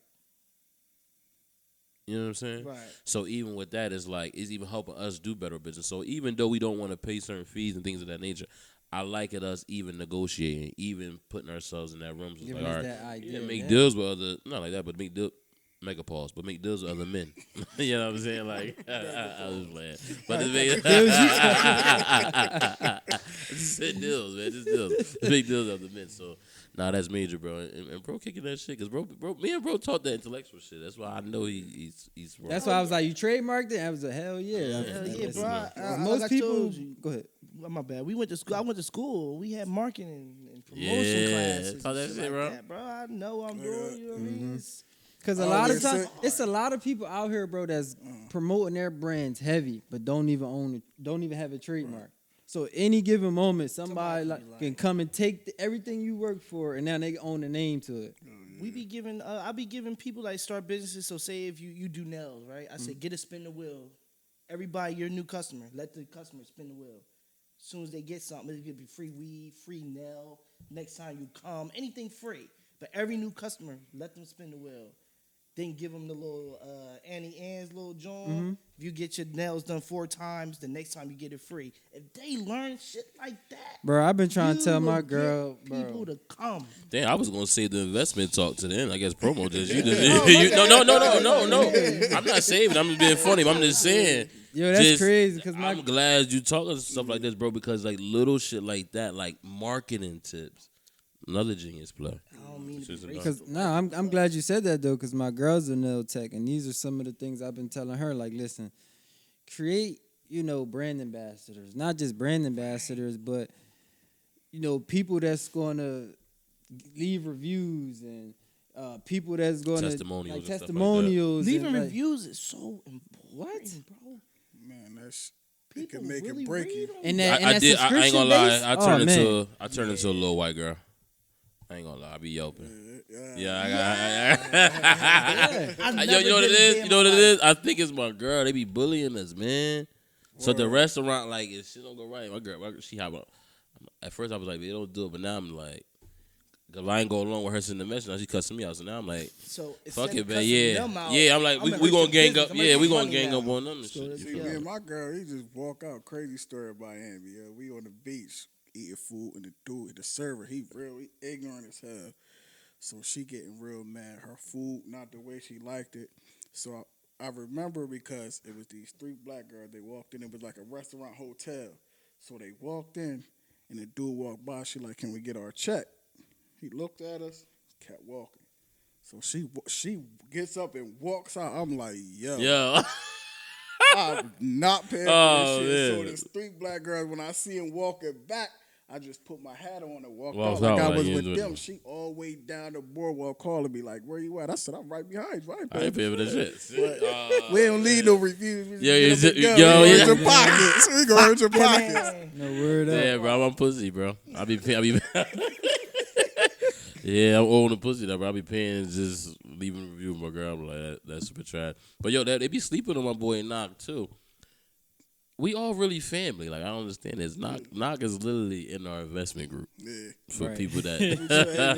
You know what I'm saying? Right. So even with that, it's even helping us do better business. So even though we don't want to pay certain fees and things of that nature, I like it us even negotiating, even putting ourselves in that room. So it's Giving like, us all right, that idea, yeah, make yeah. deals with other, not like that, but make deals. Make a pause, but make deals with other men. You know what I'm saying? Like, I was playing. But to make just say deals, man. Just deals. Just make deals with other men. So, nah, that's major, bro. And bro kicking that shit. Because, me and bro taught that intellectual shit. That's why I know he's wrong. that's why I was like, you trademarked it. I was like, hell yeah. Hell yeah, That's- bro. Like Most I people. told you. Go ahead. Oh, my bad. We went to school. I went to school. We had marketing and promotion Yeah, classes. taught that and shit, like bro. that, bro. I know what I'm doing. You know what I mean? It's- Because a Oh, lot of yes, times, sir. it's a lot of people out here, bro, that's promoting their brands heavy, but don't even own it, don't even have a trademark. So any given moment, somebody Somebody like, like- can come and take everything you work for, and now they own a name to it. We be giving, I be giving people like start businesses. So say if you do nails, right? I say get a spin the wheel. Everybody, you're a new customer. Let the customer spin the wheel. As soon as they get something, it's gonna be free weed, free nail. Next time you come, anything free. But every new customer, let them spin the wheel. Then give them the little Annie Ann's little joint. If you get your nails done 4 times, the next time you get it free. If they learn shit like that, Bro, I've been trying to you tell will my get girl, people bro. to come. Damn, I was gonna say the investment talk to the end. I guess promo just you Oh, just my you, bad. no. I'm not saving. I'm just being funny. But I'm just saying. Yo, that's just- crazy, because my I'm glad you talking stuff like this, bro. Because like little shit like that, like marketing tips, another genius play. I don't mean to Just be enough. racist. Because I'm glad you said that though, because my girl's a nail tech, and these are some of the things I've been telling her. Like, listen, create brand ambassadors, not just brand ambassadors, but people that's going to leave reviews and people that's going to Testimonials and stuff like that. testimonials. Leaving and, like, reviews is so important, What? bro. Man, that's it People can make really it break read you. them. And that, and I that did. I ain't gonna lie. subscription-based? I Oh, turned man. into a little white girl. I ain't gonna lie. I be yelping. Yeah, I got. I've Yo, you know what it never did a day is? in You know what my it life. is? I think it's my girl. They be bullying us, man. So the restaurant, like, if shit don't go right, my girl, she have a. At first, I was like, they don't do it, but now I'm like, cause I ain't go along with her sending the message. Now she cussing me out, so now I'm like, So fuck instead it, of man. cussing Yeah, them out, yeah. I'm like, I'ma we hurt gonna your gang business. up. I'ma Yeah, make we gonna money gang now. up on them and So shit. that's- You See, feel me me? and my girl, he just walk out. Crazy story about him. Yeah, we on the beach eating food, and the server, he really ignorant as hell. So she getting real mad. Her food not the way she liked it. So I remember because it was these 3 black girls. They walked in. It was like a restaurant hotel. So they walked in, and the dude walked by. She like, "Can we get our check?" He looked at us, kept walking. So she gets up and walks out. I'm like, yo. Yo. I'm not paying for Oh, this shit. man. So there's 3 black girls. When I see him walking back, I just put my hat on and walked Walked out like out I like was you with was with them. them. She all the way down the boardwalk calling me like, "Where you at?" I said, "I'm right behind you. I ain't paying for that shit. We don't need no reviews. We just Yo, get is up and it- go. yo, We yeah. hurt your pockets. We gonna hurt your pockets. No word up. Yeah, bro, I'm pussy, bro. I be yeah, I'm owning the pussy, though, bro. I be paying just leaving a review with my girl. I'm like, that's super trash. But yo, they be sleeping on my boy Knock too. We all really family. Like I don't understand this. Knock is literally in our investment group Yeah. for Right. people that.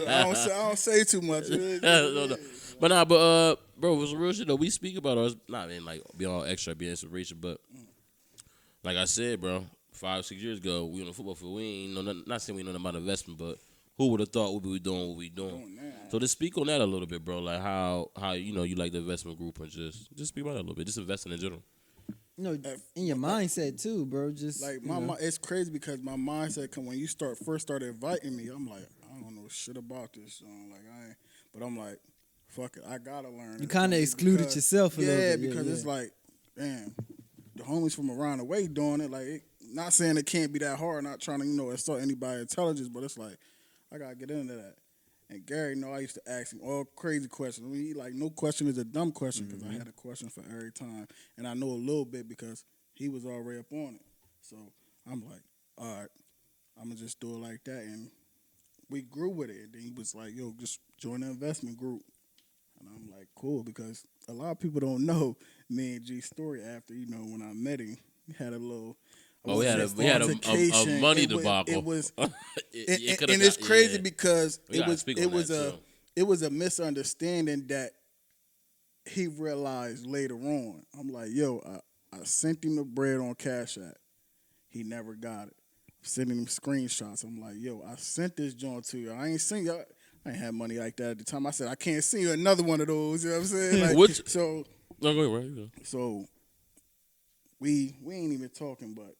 I don't say too much. No. But bro, it's real shit though. We speak about us, not in like be all extra, be inspiration, but like I said, bro, 5-6 years ago, we on the football field. We ain't know nothing, not saying we know nothing about investment, but who would have thought we doing what we doing? So just speak on that a little bit, bro. Like how you like the investment group and just speak about that a little bit. Just investing in general. You know, in your mindset too, bro. Just Like you know. it's crazy because my mindset when you first started inviting me, I'm like, I don't know shit about this. But I'm like, fuck it, I gotta learn. You kinda excluded yourself a little bit. Yeah, because it's like, damn, the homies from around the way doing it. Like, not saying it can't be that hard. Not trying to insult anybody's intelligence, but it's like I gotta get into that. And Gary, I used to ask him all crazy questions. I mean, no question is a dumb question because I had a question for every time. And I know a little bit because he was already up on it. So I'm like, all right, I'm going to just do it like that. And we grew with it. And then he was like, yo, just join the investment group. And I'm like, cool, because a lot of people don't know me and G's story after, when I met him. We had a little... We had a money debacle. It was... It and it's crazy because it was a misunderstanding that he realized later on. I'm like, yo, I sent him the bread on Cash App. He never got it. I'm sending him screenshots. I'm like, yo, I sent this joint to you. I ain't seen y'all. I ain't had money like that at the time. I said, I can't send you another one of those. You know what I'm saying? Like, so no, go ahead, right? So we ain't even talking, but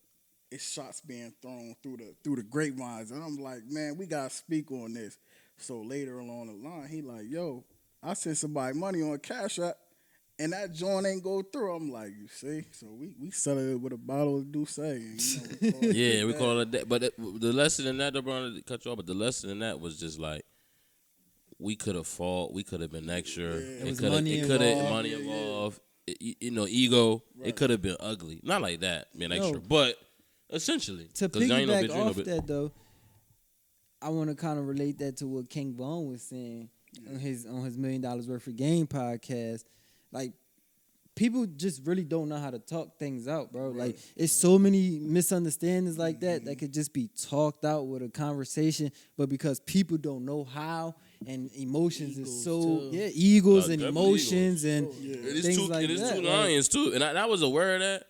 it's shots being thrown through the grapevines, and I'm like, man, we gotta speak on this. So later along the line, he like, yo, I sent somebody money on Cash App, and that joint ain't go through. I'm like, you see, so we settled it with a bottle of Douce. We call it that. But the lesson in that, bro, to cut you off, but the lesson in that was just like we could have fought, we could have been extra. It was money money involved. Ego. Right. It could have been ugly. Not like that, being extra, but essentially. To piggyback off that though, I want to kind of relate that to what King Von was saying on his $1 Million Worth of Game podcast. Like, people just really don't know how to talk things out, bro. Right. Like, it's so many misunderstandings like that could just be talked out with a conversation, but because people don't know how, and emotions is so egos and emotions and things like that. It is two lions too, and that was aware of that,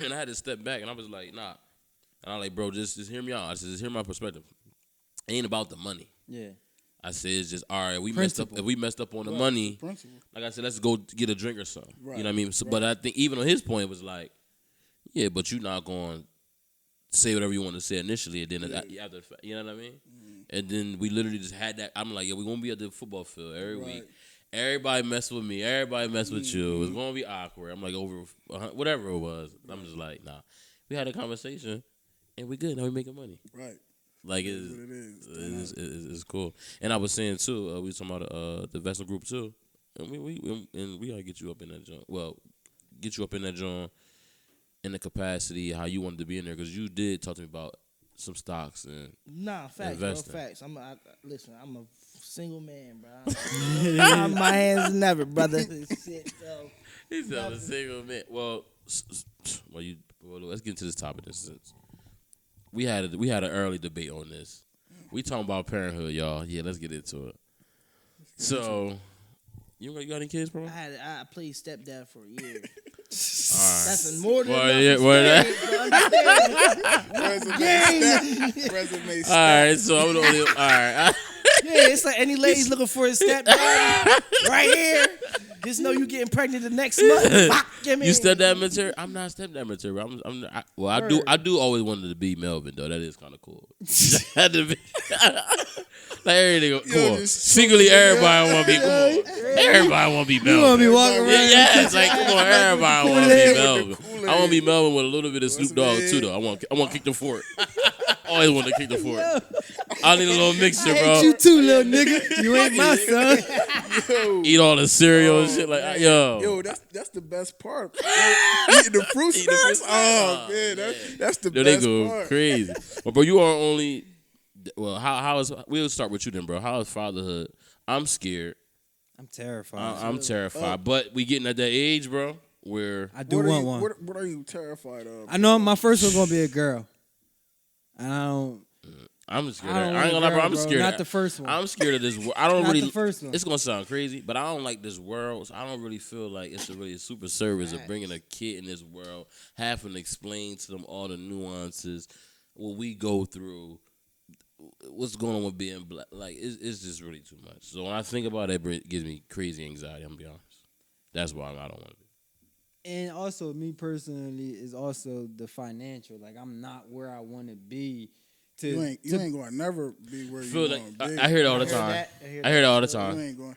and I had to step back, and I was like, nah. And I'm like, bro, just hear me out. I said, just hear my perspective. It ain't about the money. Yeah. I said, it's just, all right, we messed up. If we messed up on the money, like I said, let's go get a drink or something. Right. You know what I mean? So, but I think even on his point, it was like, yeah, but you're not going to say whatever you want to say initially, and then after the fact, you know what I mean? And then we literally just had that. I'm like, yeah, we're going to be at the football field every week. Everybody mess with me. Everybody mess with you. It's going to be awkward. I'm like, over whatever it was. I'm just like, nah. We had a conversation, and we good. Now we making money. Right. Like it's cool. And I was saying too, we were talking about the Vessel group too, and we gotta get you up in that joint. Well, get you up in that joint in the capacity how you wanted to be in there, because you did talk to me about some stocks and facts, investing. bro, facts. Listen, I'm a single man, bro. My hands never, brother. Shit, so. He's a single man. Well, let's get into this topic. We had an early debate on this. We talking about parenthood, y'all. Yeah, let's get into it. So, you got any kids, bro? I played stepdad for a year. All right. That's more than enough. Resume. All right, so I'm the only. All right. Yeah, it's like any ladies looking for a stepdad right here. Just know you getting pregnant the next month. Fuck, give me. You stepdad material? I'm not stepdad material. I do always wanted to be Melvin though. That is kind of cool. Had to be. Like everything, come on. Secretly, everybody want to be. Come on, everybody want to be Melvin. You want to be walking around? Yeah, it's like come on, everybody want to be Melvin. I want to be Melvin with a little bit of Snoop Dogg too, though. I want to kick the fort. Always want to kick the fort. I need a little mixture, bro. I hate you too, little nigga. You ain't my son. Yo, Eat all the cereal and shit like yo, that's the best part. Eating the fruit Eating the fruit snacks. snacks. Oh Oh, man, that's the Yo, they best go part. crazy. But bro, you are only. Well, how is? We'll start with you then, bro. How is fatherhood? I'm scared. I'm terrified. I'm terrified. But we getting at that age, bro, where I do What are want you, one. what are you terrified of? I know my first one's gonna be a girl, and I don't. I'm scared. I don't I ain't want gonna lie, a bro. girl, I'm bro. scared. Not the first one. I'm scared of this world. I don't Not really. the first one. It's gonna sound crazy, but I don't like this world. So I don't really feel like it's a really super service of bringing a kid in this world, having to explain to them all the nuances, what we go through, what's going on with being black. Like it's just really too much. So when I think about it, it gives me crazy anxiety. I'm gonna be honest. That's why I don't want to be. And also, me personally is also the financial. Like I'm not where I want to be. You ain't gonna never be where you Feel want like to be. I hear it all the time. I hear it all the You time. ain't going.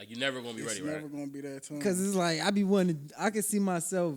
Like you're never gonna be It's ready, never right? gonna be that time. Because it's like I be wanting. I can see myself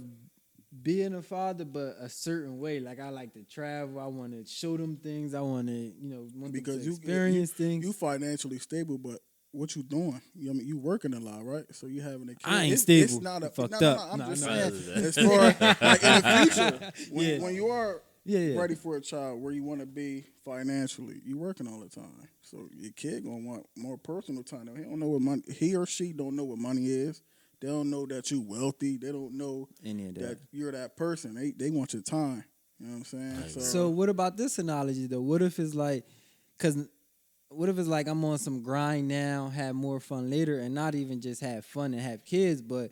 being a father, but a certain way. Like I like to travel. I want to show them things. I want to, want them because to you experience things. You financially stable, but what you doing? I mean, you working a lot, right? So you having a kid. I ain't It's stable. not a Fucked no, up. I'm No, just no. saying. As far like in the future, Yeah. when you are Yeah. ready for a child, where you want to be financially, you working all the time. So your kid gonna want more personal time. He don't know what money. He or she don't know what money is. They don't know that you wealthy. They don't know Any of that that. you're that person. They want your time. You know what I'm saying? So what about this analogy though? What if it's like, what if it's like I'm on some grind now, have more fun later, and not even just have fun and have kids, but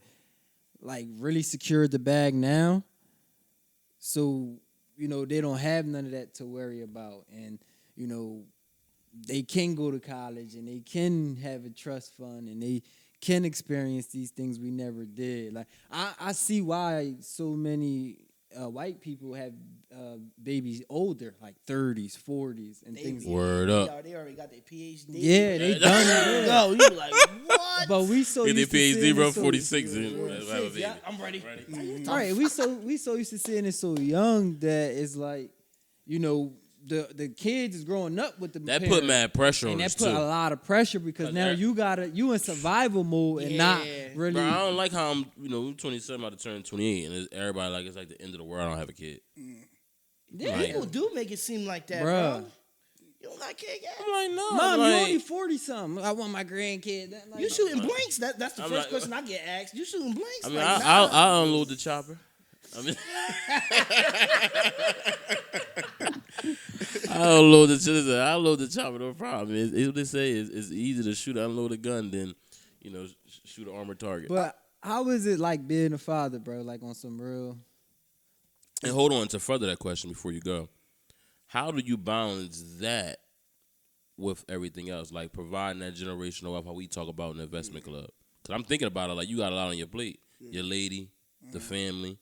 like really secure the bag now? So, they don't have none of that to worry about. And, they can go to college and they can have a trust fund and they can experience these things we never did. Like, I see why so many white people have babies older, like 30s, 40s, and things. Word up. They already got their PhD. Yeah, they done it. Go. You be like, what? But we so Get their used to PhD, seeing bro. it so- 46. Yeah, I'm ready. All right, we so used to seeing it so young that it's like, the kids is growing up with the That put parents, mad pressure on and us that put too. a lot of pressure because 'Cause now that- you in survival mode and not Yeah. really. Bro, I don't like how I'm, 27, about to turn 28, and everybody like it's like the end of the world. I don't have a kid. Yeah, Like- people do make it seem like that, Bruh. bro. You don't got a kid yet? I'm like, no. Mom, like, you only 40 something. I want my grandkid. That, like, You shooting blanks? That's the I'm first like- question I get asked. You shooting blanks? I mean, Like, I'll unload the chopper. I mean, I'll unload the chopper, no problem. It's what they say. It's easy to shoot, unload a gun than, shoot an armored target. But how is it like being a father, bro? Like on some real. And hold on to further that question before you go. How do you balance that with everything else, like providing that generational wealth? How we talk about in the investment club? Because I'm thinking about it like you got a lot on your plate. Your lady, the family,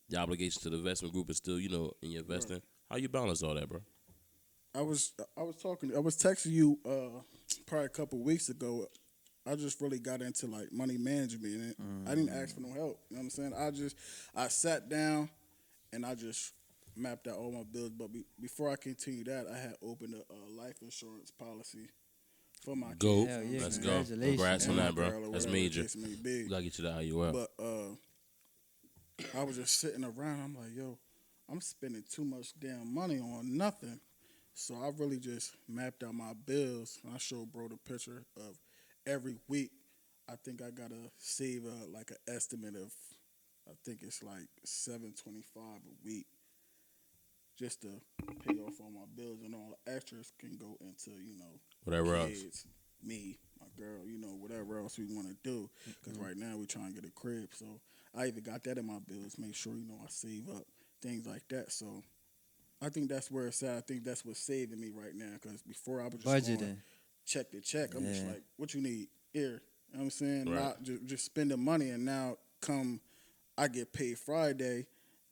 the obligation to the investment group is still, in your investing. How you balance all that, bro? I was texting you probably a couple weeks ago. I just really got into like money management, and I didn't ask for no help. You know what I'm saying? I sat down and I just mapped out all my bills. But before I continue that, I had opened a life insurance policy for my Go. kids. Hell yeah, Let's go. congratulations. Congrats on And my that, bro. girl or That's whatever the major. case may be. We gotta get you to how you are. But I was just sitting around. I'm like, yo, I'm spending too much damn money on nothing. So I really just mapped out my bills. And I showed bro the picture of every week. I think I gotta save like an estimate of, I think it's like $725 a week, just to pay off all my bills, and all the extras can go into Whatever else. kids, me, my girl, whatever else we want to do. Because right now we're trying to get a crib. So I even got that in my bills. Make sure, I save up, things like that. So I think that's where it's at. I think that's what's saving me right now. Because before I was just going Budgeting. check to check. I'm just Yeah. like, what you need? Here, You know what I'm saying? Right. Not just spending money, and now I get paid Friday,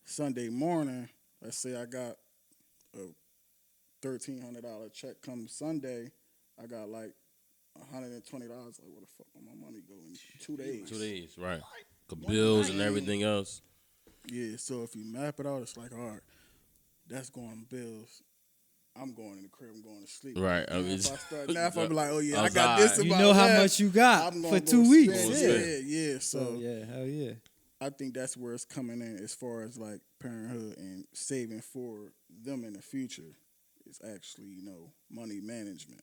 Sunday morning. Let's say I got a $1,300 check come Sunday. I got like $120. Like, where the fuck will my money go in 2 days? 2 days, right? Bills and everything else. Yeah, so if you map it out, it's like, all right, that's going bills. I'm going in the crib. I'm going to sleep. Right. I Now, mean, if I'm like, oh yeah, I outside. got this. You about know how left, much you got I'm for gonna 2 go weeks. spend. Yeah. Yeah. So Yeah, hell yeah. I think that's where it's coming in as far as like parenthood and saving for them in the future. It's actually, money management.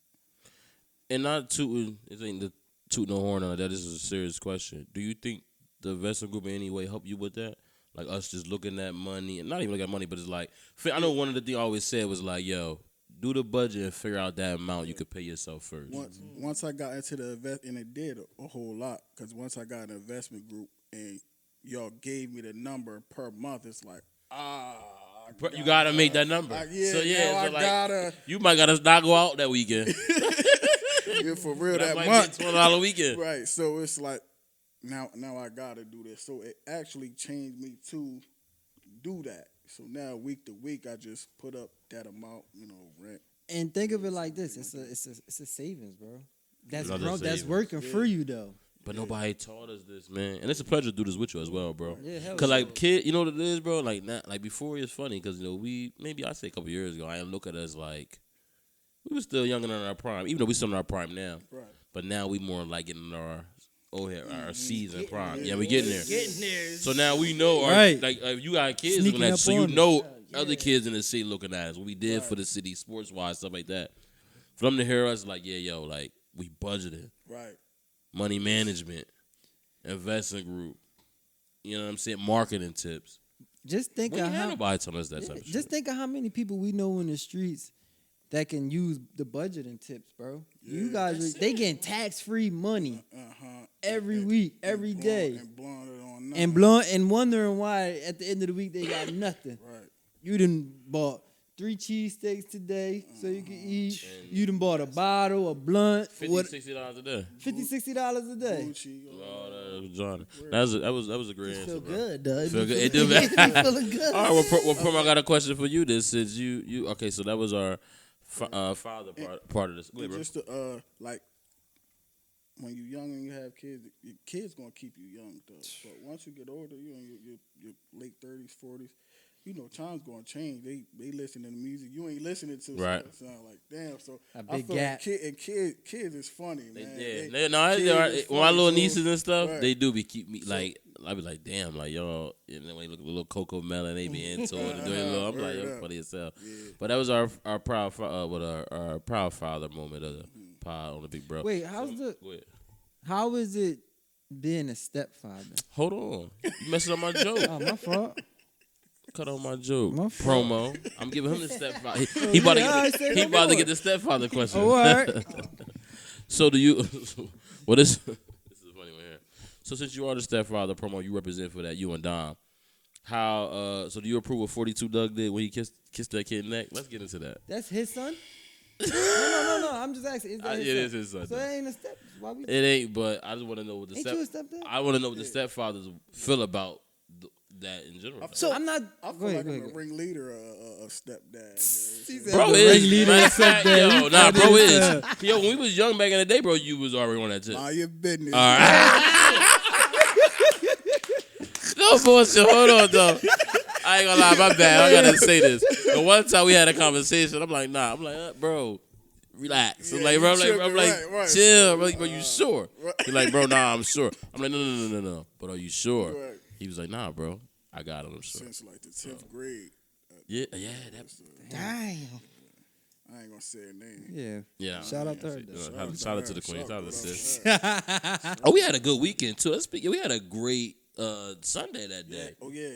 And not tooting, it ain't the toot no horn on that. This is a serious question. Do you think the investment group in any way help you with that? Like us just looking at money, and not even looking at money, but it's like, I know one of the things I always said was like, yo, do the budget and figure out that amount you could pay yourself first. Once I got into the and it did a whole lot, because once I got an investment group and y'all gave me the number per month, it's like, You gotta make that number. yeah, so yeah, now so I like, gotta. you might gotta not go out that weekend. Yeah, for real, that that might month. be $20 weekend. Right, so it's like, now I gotta do this. So it actually changed me to do that. So now week to week, I just put up that amount, rent. And think of it like this: it's a savings, bro. That's Another that's savings. working for you though. But nobody taught us this, man. And it's a pleasure to do this with you as well, bro. Yeah, hell Cause yeah. like kid, you know what it is, bro? Like not like before it's funny because maybe I say a couple years ago, I didn't look at us like we were still younger than our prime, even though we still in our prime now. Right. But now we more like getting in our season prime. there. Yeah, we getting there. Getting there. So now we know, Right. like if you got kids Sneaking looking at you, up so you on know Yeah. other kids in the city looking at us. What we did for the city, sports wise, stuff like that. For them to hear us, like, yeah, yo, like we budgeted, Right. money management, investment group. You know what I'm saying? Marketing tips. Just think We of ain't had how. nobody telling us that type of Just shit. think of how many people we know in the streets that can use the budgeting tips, bro. You guys, they getting tax-free money every week, every day, And blowing it on nothing. and blunt and wondering why at the end of the week they got nothing. Right. You done bought 3 cheesesteaks today so you can eat. You done bought a bottle, a blunt, $50, $60 a day. $50, $60 a day. Gucci. Oh, that was Johnny. That was a great answer, Feel bro. good, though. Feel good. It do, It man. be feeling good. All right, well, Prom, I got a question for you. This is you. Okay, so that was our father part of this. Go ahead, bro. Just to, like, when you're young and you have kids, your kids gonna keep you young though. But once you get older, you in your late 30s, 40s, time's gonna change. They listen to the music you ain't listening to. Right. So it sound like damn. So A I big feel gap. like kids is funny, man. Yeah, They- no, kids is when my funny, little so- nieces and stuff, right. they do be keep me like. I be like, damn, like y'all. And then when you look at the little Coco Melon, they be into it. And doing a little, I'm like, Word you're up. funny as hell. Yeah. But that was our proud our proud father moment of the pod on the Big Bro. Wait, Go ahead. how is it being a stepfather? Hold on, you messing up my joke. Oh, my fault. Cut on my joke. My fault. Promo. I'm giving him the stepfather. He about to yeah, I get said he no about to more. get the stepfather question. Oh, all right. So do you? Well, this is a funny one here. So since you are the stepfather, Promo, you represent for that. You and Dom. How? So do you approve what 42 Doug did when he kissed that kid neck? Let's get into that. That's his son? No. I'm just asking. Is that his It son? is his son. So it ain't a step. Why we? It ain't, but I just want to know what the Ain't you a stepdad? I want to know what the stepfathers feel about that in general. So I'm not. I go feel ahead, like go I'm ahead. a ringleader, a stepdad. said Bro the is ringleader matter and of fact, stepdad. yo, nah, He bro is, is. Yo, when we was young back in the day, bro, you was already on that tip. Mind your business. All right. No bullshit. Hold on, though. I ain't gonna lie, my bad. I gotta say this. The one time we had a conversation, I'm like, nah. I'm like, bro, relax. I'm Yeah, like, bro, you tripping, right. chill. I'm like, bro, you sure? He's like, bro, nah, I'm sure. I'm like, no. But are you sure? Right. He was like, nah, bro, I got him. I'm sure. Since like the 10th grade. Yeah, that. Damn. I ain't gonna say her name. Yeah. Yeah. Shout out to her, Yeah, though. Shout out to the queen. Shout out to sis. Right. Oh, we had a good weekend too. Let's speak. We had a great Sunday that day. Oh yeah.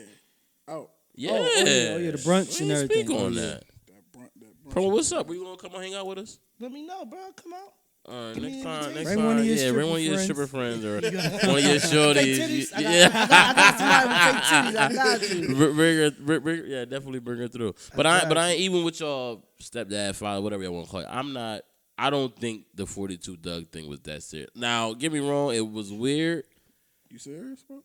Out. Yeah. Oh, yeah, the brunch We and didn't speak everything. on Yeah. that. That brunch. Bro, what's up? Were you gonna come and hang out with us? Let me know, bro. Come out. Next me an time, invitation. Bring one of your bring one of your stripper stripper friends or one of your shorties. Titties? I Yeah. got somebody with fake titties. I got you. Bring her, definitely bring her through. But I ain't even with y'all stepdad, father, whatever y'all want to call it. I don't think the 42 Doug thing was that serious. Now, get me wrong, it was weird. You serious, bro?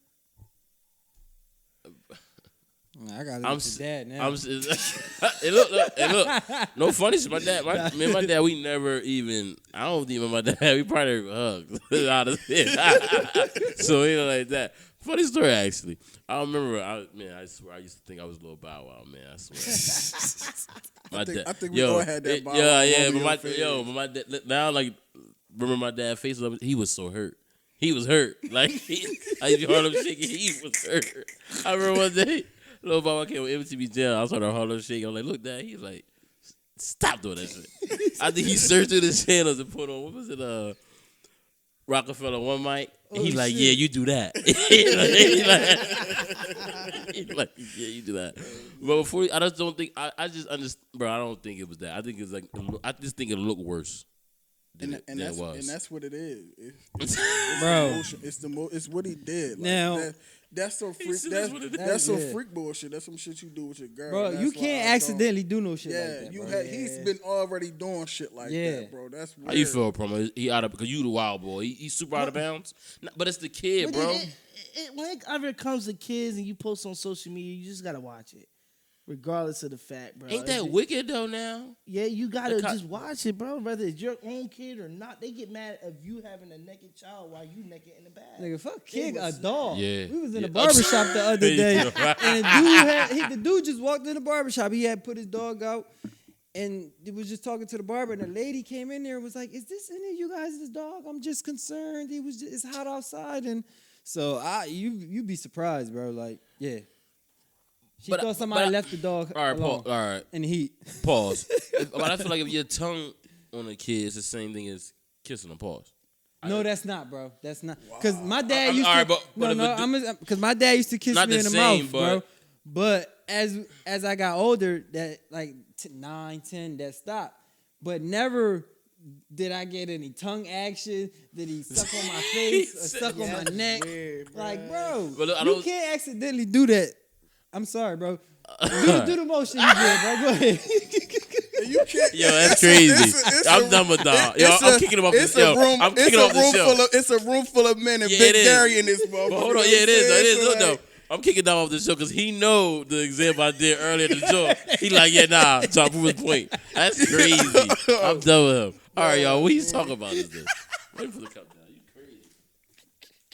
I got I'm to s- dad now. Hey, look. No funny shit. Me and my dad, we never even. I don't even my dad. We probably hugged out of it. So like that. Funny story actually. I remember. I swear I used to think I was a little Bow Wow, man. I swear. I think we all had that Bow Wow Yeah. moment But in my dad now like remember my dad face up. He was so hurt. He was hurt. Like I heard him shaking. He was hurt. I remember one day. Little Bob, I came with MTV Jail. I saw the Harlem Shake. I'm like, look, Dad. He's like, stop doing that shit. I think he searched through the channels and put on, what was it, Rockefeller One Mic. And he's like, shit. yeah, you do that. He's like, yeah, you do that. But before, I just don't think, I just understand, bro, I don't think it was that. I think it's like, I just think it looked worse than and it was. And that's what it is. It's Bro. emotion. It's what he did. Like, Now- that's so freak. said that's what it is. That's some Yeah. freak bullshit. That's some shit you do with your girl. Bro, That's you why can't I don't- accidentally do no shit Yeah, like that, you bro. had. He's been already doing shit like Yeah. that, bro. That's weird. How you feel, Promo? He out of, because you the wild boy. He's super out of bounds. Nah, but it's the kid, But bro. whenever it comes to kids and you post on social media, you just gotta watch it, regardless of the fact, bro. Ain't that wicked though now? Yeah, you gotta The co- just watch it, bro. Whether it's your own kid or not, they get mad of you having a naked child while you naked in the bag. Nigga, fuck It kid, a was- dog. Yeah. We was in Yeah. the barbershop the other day, Yeah. and the dude just walked in the barbershop. He had put his dog out, and he was just talking to the barber, and a lady came in there and was like, "Is this any of you guys' dog? I'm just concerned. It's hot outside." And so you be surprised, bro. Like, yeah. She But- thought somebody but- left the dog All right, alone all right, in the heat. pause. But I feel like if your tongue on a kid is the same thing as kissing them, pause. No, that's not, bro. That's not. Because my dad I'm- used all to. right, but if no, a because my dad used to kiss Not me the in the same, mouth, bro. but- But as I got older, that like 9, 10, that stopped. But never did I get any tongue action. Did he suck on my face or suck on my neck? Weird, bro. Like, bro, But look, I you don't- can't accidentally do that. I'm sorry, bro. Do the motion you did, bro. Go ahead. You can't. Yo, that's it's a- crazy. it's a- I'm done with dog. Yo, it's I'm a- kicking him off it's the a show. room- I'm it's kicking a off the room show. It's a room full of men and Yeah, Big it is. Gary in this motherfucker. But hold on, You yeah, know it is. what Though. I'm It is. saying? Look, So, though. I'm kicking down off the show because he know the example I did earlier in the show. He like, yeah, nah, trying to prove his point. That's crazy. I'm done with him. All right, y'all, what you talking about is this? Wait for the countdown. You crazy.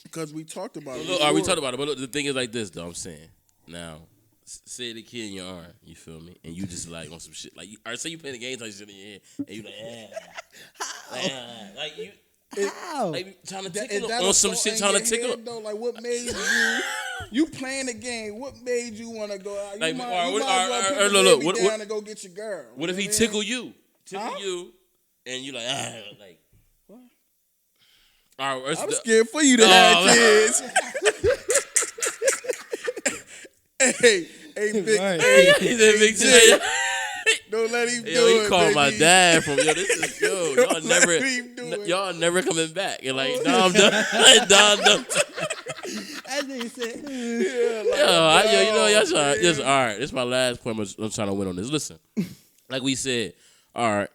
Because we talked about it. Look, all right, we before. talked about it, but look, the thing is like this, though. I'm saying now, say the kid in your arm, you feel me, and you just like on some shit, like, all right, say you playing the game type shit in your head, and you like, like you, How? like trying to Is tickle that him a on some thought shit, in trying to your tickle. head, though? Like, what made you playing the game? What made you want to go out? You Like, might, all right, you what- might all as well right, put all right, the look, baby what- down what- and go get your girl. What if he You know tickle what you, Huh? and you like, like, what? All right, I mean? I'm scared for you to Oh, have man. kids. hey, big, Right. hey, He said, "Big J." don't let him do Yo, it. he called my baby. dad from yo. This is yo. Y'all Don't never, let him do it. y'all never coming back. And like, nah, I'm done. Nah, I'm done. That nigga said, Yeah, like, Yo, you know, y'all dog, trying. man. Listen, all right. This is my last point. I'm trying to win on this. Listen, like we said, all right.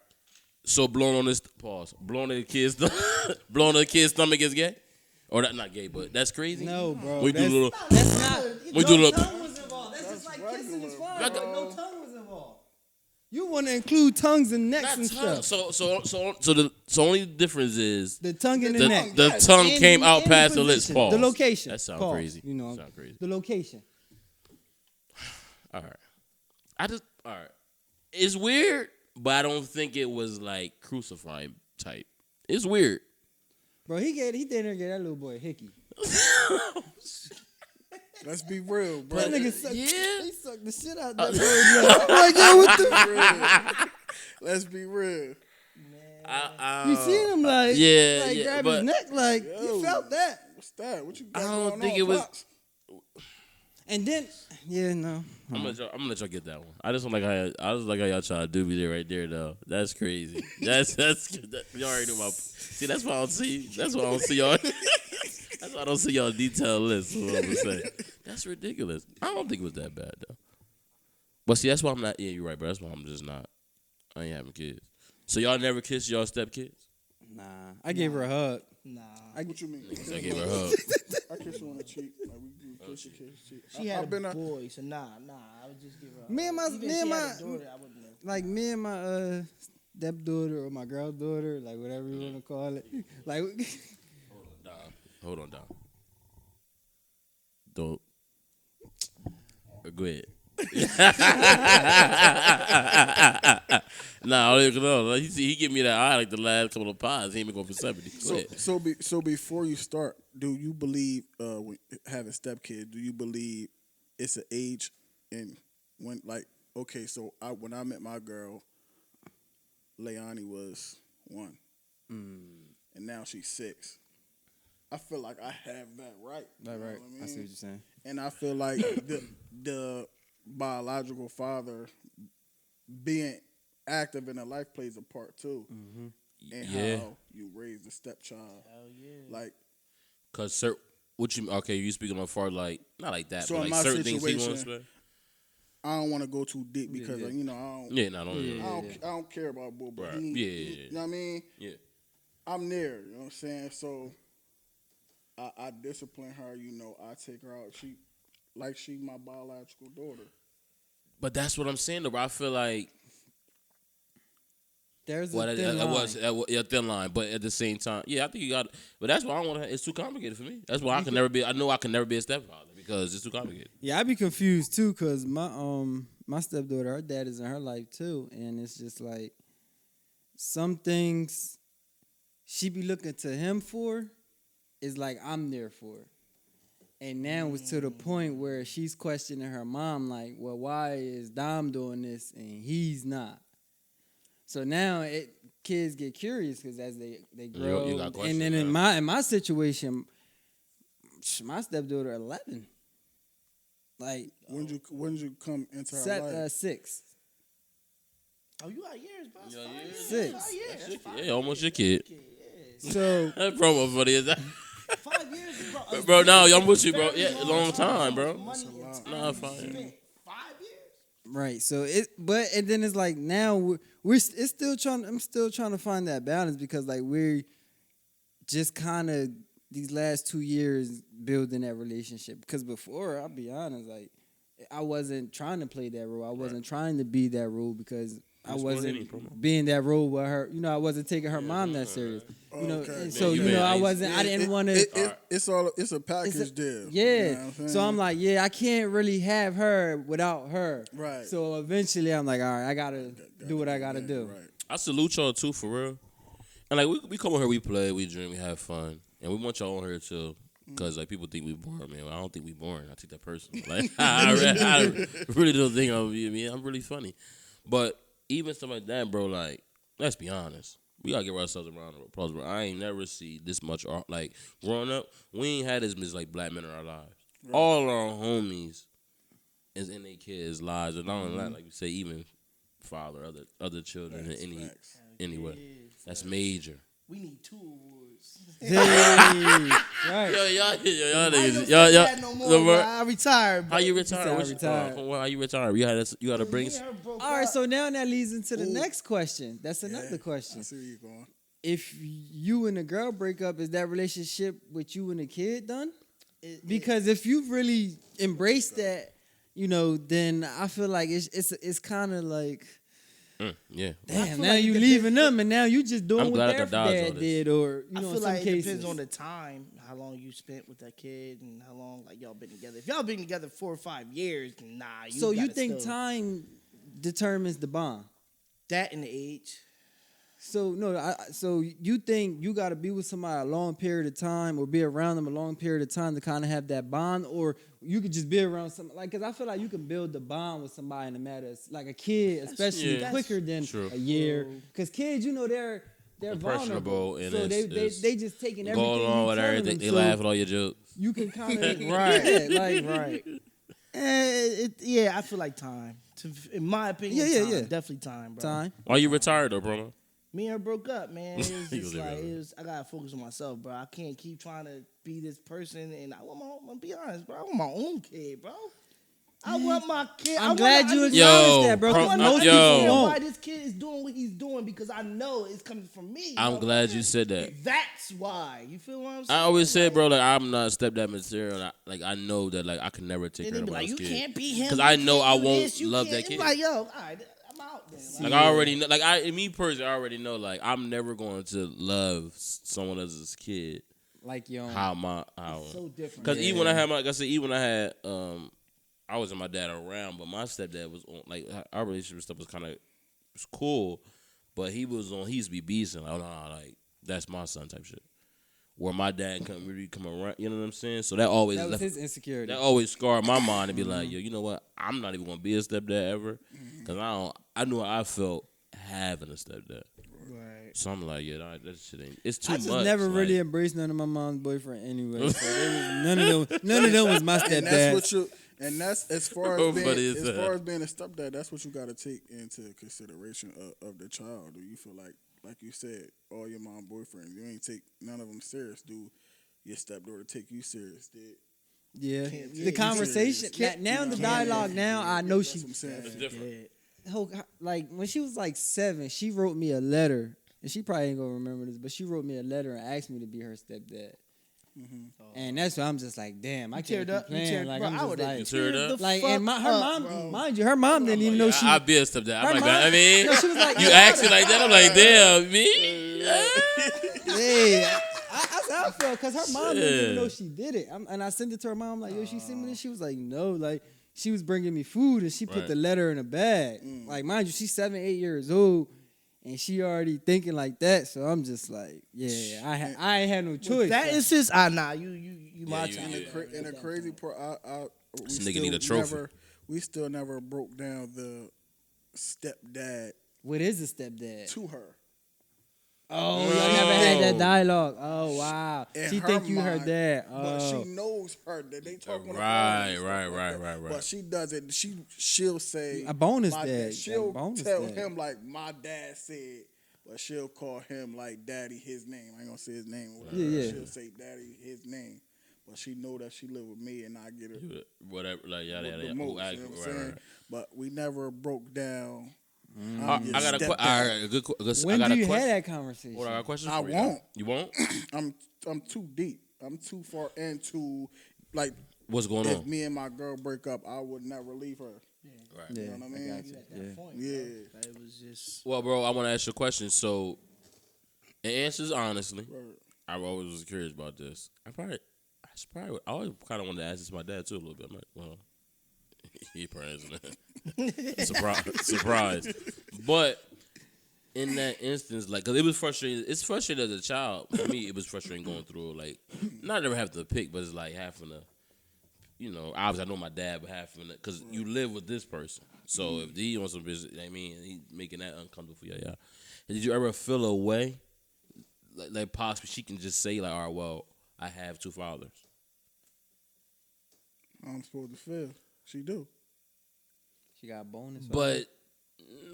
So blowing on this pause, blowing on the kid's, blowing on the kid's stomach is gay, or not gay, but that's crazy. no, bro. We do that's, little. that's not. We do no little- tongue was involved. That's just like kissing is fine. Like but a- no tongue was involved. You want to include tongues and necks Not and tongue. stuff. So only difference is The tongue and the, the, neck. the tongue And came out and past the lips. position. Pause. The location. That sounds Pause. crazy. You know, Sound crazy. the location. All right. All right. It's weird, but I don't think it was like crucifying type. It's weird. Bro, he did get that little boy a hickey. Let's be real, bro. That nigga sucked, Yeah. he sucked the shit out that boy. Like, yo, what the? Let's be real. You seen him like, yeah, like yeah, grab but- his neck, like Yo. you felt that. What's that? What you got I don't going think on, it was- Pops? And then, yeah, no. I'm gonna let y'all get that one. I just don't like how y'all try to do me there right there though. That's crazy. That's y'all already know my. See, that's why I don't see. That's why I don't see y'all. That's why I don't see y'all detailed list. Is what I'm gonna say. That's ridiculous. I don't think it was that bad though. But see, that's why I'm not. Yeah, you're right, bro. That's why I'm just not. I ain't having kids. So y'all never kissed y'all stepkids? Nah, I gave her a hug. Nah. What you mean? Niggas, I gave her a hug. I kiss her on the cheek. Like we kiss the cheek. She had I've been a boy, so nah. I would just give her. Me and my- Even me if and she had my- a daughter, I wouldn't know. Like me and my stepdaughter or my girl daughter, like whatever you want to call it. Like Hold on, Dom. Don't. Go ahead. Nah, I don't even know. Like, you see, he give me that eye like the last couple of pies. He ain't been going for 70. Go ahead. So before you start, do you believe when having stepkids? Do you believe it's an age and when like okay? So when I met my girl, Leonie was 1, and now she's 6. I feel like I have that right. You know right. what I see what you're saying. And I feel like the biological father being active in their life plays a part too. And Yeah. how you raise the stepchild. Hell yeah. Like, Cause what you okay? You speaking on far like not like that, So but in like my certain things he situation, wants. I don't want to go too deep because yeah. Like, I don't. Yeah, not on. I don't care about bull, but Right. you know what I mean? Yeah. I'm there, you know what I'm saying? So I discipline her, I take her out. She my biological daughter. But that's what I'm saying, though. Bro. I feel like There's a well, thin line. a thin line, but at the same time, yeah, I think you got. But that's why I want to. It's too complicated for me. That's why I can never be. I know I can never be a stepfather because it's too complicated. Yeah, I be confused too, cause my stepdaughter, her dad is in her life too, and it's just like some things she be looking to him for is like I'm there for, and now it's to the point where she's questioning her mom, like, well, why is Dom doing this and he's not? So now kids get curious because as they grow, You got and questions, then in yeah. my situation, my stepdaughter 11. Like When did you come into her life? 6. Oh, you got years, bro. That's 5 years. 6. That's 5 years. That's 5 Yeah, almost your kid. years. So That promo funny is that? 5 years, bro. Bro, no, I'm with you, bro. Yeah, Very long time, bro. Money and time Nah, fine. spent. 5 years. right, so and then it's like now it's still trying. I'm still trying to find that balance because like we're just kind of these last 2 years building that relationship. Because before, I'll be honest, like I wasn't trying to play that role. I wasn't trying to be that role because I That's wasn't what it is, being that role with her. I wasn't taking her mom that serious. Okay. And so you I been- wasn't. I didn't want to. It's a package deal. Yeah. You know what I'm So saying? I'm like, I can't really have her without her. Right. So eventually I'm like, all right, I gotta do what I gotta do. Right. I salute y'all too, for real. And like we come on here, we play, we drink, we have fun, and we want y'all on here too. Cause like people think we boring, man. I don't think we boring. I take that personal. Like I really don't think I'm really funny. But even stuff like that, bro. Like let's be honest, we gotta give ourselves a round of applause, bro. I ain't never see this much art. Like growing up, we ain't had as much like black men in our lives. Right. All our homies is in their kids' lives, and not only that, like you say, even father, other children in any way. That's major. We need 2 awards. Hey, right. Y'all niggas, Y'all no more, no bro. more. I retired. How you I retired? retired. How you retired? You got to bring. All right, so now that leads into the next question. That's another I question. see where you're going. If you and the girl break up, is that relationship with you and the kid done? Because if you've really embraced that, then I feel like it's kind of like, Yeah. damn, feel now like you it leaving them and now you just doing I'm what glad I their could dodge all dad this. did, or I in feel some like cases. it depends on the time, how long you spent with that kid, and how long like y'all been together. If y'all been together 4 or 5 years, nah. So you gotta think still- time determines the bond? that and the age? So no, so you think you got to be with somebody a long period of time, or be around them a long period of time to kind of have that bond, or you could just be around somebody? Because I feel like you can build the bond with somebody in a matter of, like a kid, especially yeah. quicker than True. a year. Because kids, they're vulnerable, Impressionable, and so it's- they just taking everything Go along you with telling everything. them, They so laugh at all your jokes. you can kind of Right. yeah, like Right. Yeah, I feel like time. In my opinion, Yeah, time. yeah. Definitely time, bro. time. Why you retired though, bro? Me and her broke up, man. It was You just live like it. I gotta focus on myself, bro. I can't keep trying to be this person, and I want my own. I'll be honest, bro. I want my own kid, bro. I want my kid. I'm glad you Yo, acknowledge that, bro. bro, 'Cause no, most yo. people Why won't. this kid is doing what he's doing because I know it's coming from me. I'm glad you said that. That's why. You feel what I'm saying? I always said, Like, bro, like I'm not stepdad material. I know that like I can never take and care they of be my like, you kid. can't be him. 'Cause you I know can't I do won't this, you love can't. that kid. Like, yo, all right, I'm out then. Like I already know, like me personally, I already know, like I'm never going to love someone else's kid Like yo, how. so different. Because even when I had like I said, even when I had I wasn't my dad around, but my stepdad was on. Like our relationship stuff was kind of cool, but he was on. He used to be beasting like, oh no, like that's my son type shit. Where my dad couldn't really come around, you know what I'm saying? So that always that was left, his insecurity. that always scarred my mind to be like, yo, you know what? I'm not even gonna be a stepdad ever, because I knew how I felt having a stepdad. Right. So I'm like, yeah, that shit ain't. It's too I much. just never like, really embraced none of my mom's boyfriend anyway. So there was none of them was my And that's stepdad. what you. And that's as far Oh, as funny being, as as hell. far as being a stepdad. That's what you got to take into consideration of the child. Do you feel like you said, all your mom boyfriends, you ain't take none of them serious? Do your stepdaughter take you serious? Yeah, Can't the take conversation. serious. Now the Can't- dialogue. Now I know That's she. what I'm saying. It's different. Like when she was like 7, she wrote me a letter, and she probably ain't gonna remember this, but she wrote me a letter and asked me to be her stepdad. And that's why I'm just like, damn, I can't teared up. keep You playing. teared, Like bro, I'm I just would like, You teared up? like, and her mom, bro. mind you, her mom didn't even know she. I'd be a stepdad. I'm her like mom- that. I mean, No, she was like, you acting like that. I'm like, damn, me. yeah. That's how I felt because her mom didn't even Shit. know she did it. And I sent it to her mom, like, yo, she sent me this. She was like, no, like, she was bringing me food and she put Right. the letter in a bag. Like, mind you, she's 7, 8 years old and she already thinking like that. So I'm just like, yeah, I ain't had no choice. That so. instance, nah, you my you- child. yeah. And the crazy part, This nigga need a trophy. We still never broke down the stepdad What is a stepdad? to her. Oh, y'all never had that No. dialogue. Oh, wow. In She her think you her mind, dad. But she Oh. knows her that they talk on the phone Right, and stuff right, like right, that. right, right. But she doesn't. She'll say A bonus my dad. She'll A bonus tell dad. him like my dad said, but she'll call him like daddy his name. I ain't gonna say his name. Or whatever. Yeah, yeah. She'll say daddy his name, but she know that she live with me and I get her Whatever, like yada yada. the yada. most. Oh, You know what I'm right, saying? right. But we never broke down. I got a question. All right, good. When I got do a you question. have that conversation? Hold on, I got a question. I for you. won't. You won't? I'm too deep. I'm too far into like. What's going If on? me and my girl break up, I would never leave her. Right. Yeah, You know what I mean? got you. Yeah. Yeah. It was just Well, bro, I want to ask you a question. So, and answers honestly. Right. I always was curious about this. I always kind of wanted to ask this to my dad too a little bit. I'm like, well, he probably answered that. Surprise. But in that instance, like, cause it was frustrating. It's frustrating as a child. For me, it was frustrating going through it. Like, not ever have to pick, but it's like having to, you know, obviously I know my dad, but having to, cause you live with this person. So if he on some business, I mean, he making that uncomfortable for you. Yeah. Did you ever feel a way, like possibly she can just say like, all right, well, I have 2 fathers. I'm supposed to feel. She do. She got a bonus. But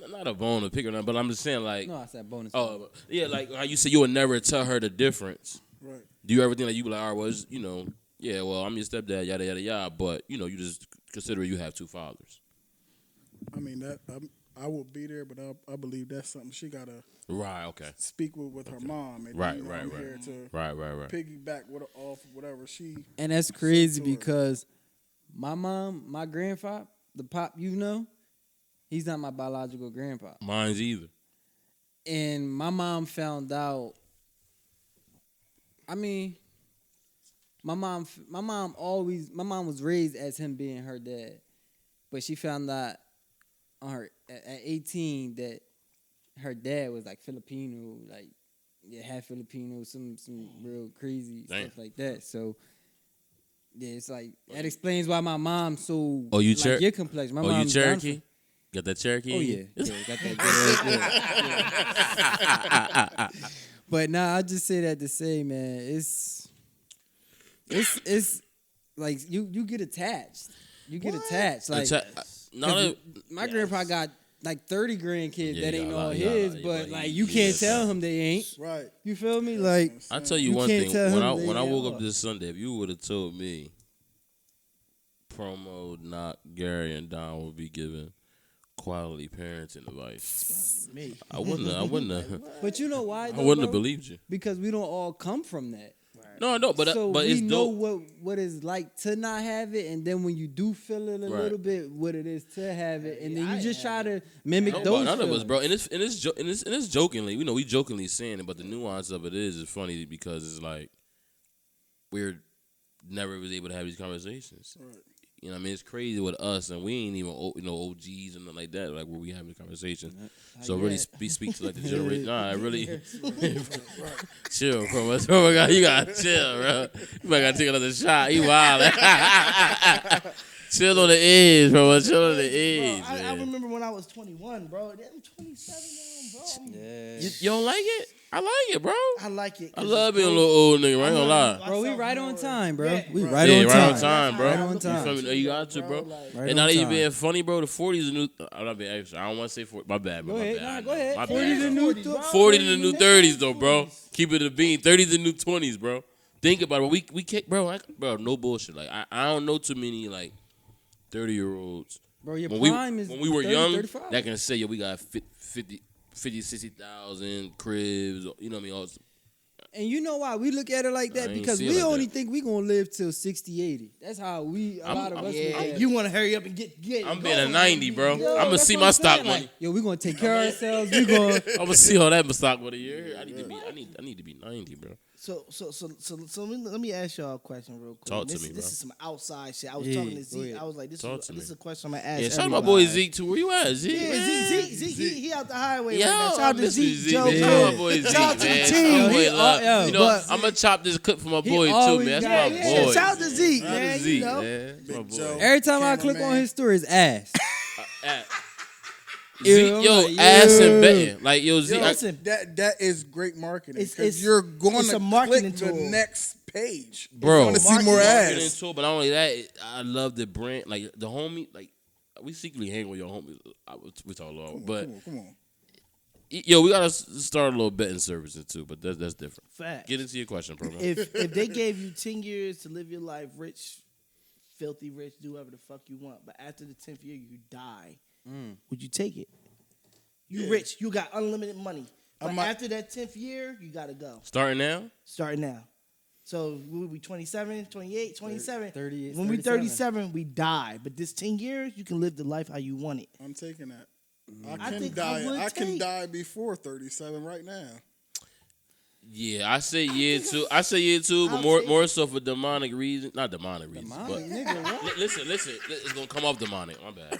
not a bone to pick or nothing, but I'm just saying like, no, I said bonus. oh yeah, like how you said you would never tell her the difference. Right. Do you ever think like you be like, all right, well, it's, you know, yeah, well, I'm your stepdad, yada yada yada, but you know, you just consider you have 2 fathers. I mean that I would be there, but I believe that's something she gotta Right. Okay. speak with her mom. And Right, you know, right, I'm right. here to Right. piggyback off whatever she. And that's crazy to her. because my mom, my grandfather, the pop you know, he's not my biological grandpa. Mine's either. And my mom found out. I mean, my mom was raised as him being her dad, but she found out on her at 18 that her dad was like Filipino, like half Filipino, some real crazy Damn. stuff like that. So yeah, it's like that explains why my mom's so Oh, you like your complex. My Oh, you mom's down for- Cherokee? Got that Cherokee? Oh in yeah, you? got that. Yeah. But nah, I just say that to say, man, it's like you get attached. You get attached. Like my grandpa got like 30 grandkids Yeah, that he ain't got a all lot, he got a his, lot, but yeah, like he- you he can't is tell that. him they ain't. Right. You feel me? Like I'll tell you You one can't thing. tell When him I they when I woke are. up this Sunday, if you would have told me promo, Knock, Gary, and Don will be giving quality parenting advice. Me. I wouldn't have. But you know why? I Though, wouldn't have bro? believed you. Because we don't all come from that. No, I know, but so but we it's know dope. what it's like to not have it, and then when you do feel it a Right. little bit, what it is to have it, and then I you just have try to mimic No, those. none of us, feelings. bro. And it's jokingly. You know, we jokingly saying it, but the nuance of it is funny because it's like we're never was able to have these conversations. Right. You know what I mean? It's crazy with us, and we ain't even OGs and nothing like that. Like where we having conversations. So really speak to like the generation. Nah, I really chill, bro. What's wrong? You gotta chill, bro. You might gotta take another shot. You wild. Chill on the edge, bro. Chill on the edge, Bro, I man. remember when I was 21, bro. I'm 27 now, bro. Yeah. You don't like it? I like it, bro. I like it. I love being a little old nigga. I ain't gonna lie. Bro, we right on time, bro. Yeah, we bro. right Yeah, on right time. on time, bro. Right on You time. feel me? You got to, bro. Right And now on that you time. being funny, bro, the 40 is the new. I'm not being extra. I don't want to say 40. My bad, bro. Go My ahead. bad. Nah, I go know. ahead. My 40 bad, the bro. new 40 to the new 30s, though, bro. Keep it a bean. 30 to the new 20s, bro. Think about it. We can't, bro. Bro, no bullshit. Like I don't know too many like 30-year-olds. Bro, your When prime is when we were 30, young, 35. that can say, yo, we got 50, 60,000 cribs. You know what I mean? All, And you know why we look at it like I that? ain't Because see it we like only that. think we gonna live till 60, 80. That's how a lot of us look Yeah, at it. you want to hurry up and get. I'm being a 90, bro. Yo, I'm gonna that's see what my I'm stock saying, money. like, yo, we gonna take care of ourselves. We gonna. I'm gonna see how that stock money year. I need to be 90, bro. So let me ask y'all a question real quick. Talk to this, me, this bro. is some outside shit. I was Yeah, talking to go Zeke. ahead. I was like, this Talk is to this me. is a question I'm gonna ask. Yeah, shout out my boy everybody. Zeke too. Where you at, Zeke? Yeah, man? Zeke, he out the highway Yo, right now. Shout I out to miss you, Zeke, Joe. man. Shout out my boy Zeke, Shout out to the man. team. My boy He- love. yo, You know, but- I'm gonna chop this clip for my He boy too, always man. That's got- my yeah, boy. shout out to Zeke, Shout out to man. Zeke, You know? man. That's my Big boy. Joe. Every time I click on Cameraman. his story, it's ass. Zeke, I'm yo, like, ass yo. and betting. Like, yo, Zeke. Yo, Listen, that is great marketing It's- because you're going it's to a marketing click the tool. next page. Bro, you want to see more marketing ass. tool, but not only that, I love the brand. Like the homie, like we secretly hang with your homies. We talk a lot, but Come on. yo, we gotta start a little betting services too. But that's different. fact. Get into your question, promo. If they gave you 10 years to live your life rich, filthy rich, do whatever the fuck you want, but after the 10th year you die, would you take it? You rich, you got unlimited money. But might- after that 10th year, you gotta go. Starting now, Starting now. So we would be 27, 28, 27. 30, When we 37. 37, we die. But this 10 years, you can live the life how you want it. I'm taking that. I I can think die. I would I can take- die before 37 right now. yeah, I say year two. I say year two, but I'll take- more so for demonic reasons. Not demonic reasons, Demonic, nigga, what? but listen. It's gonna come off demonic. My bad.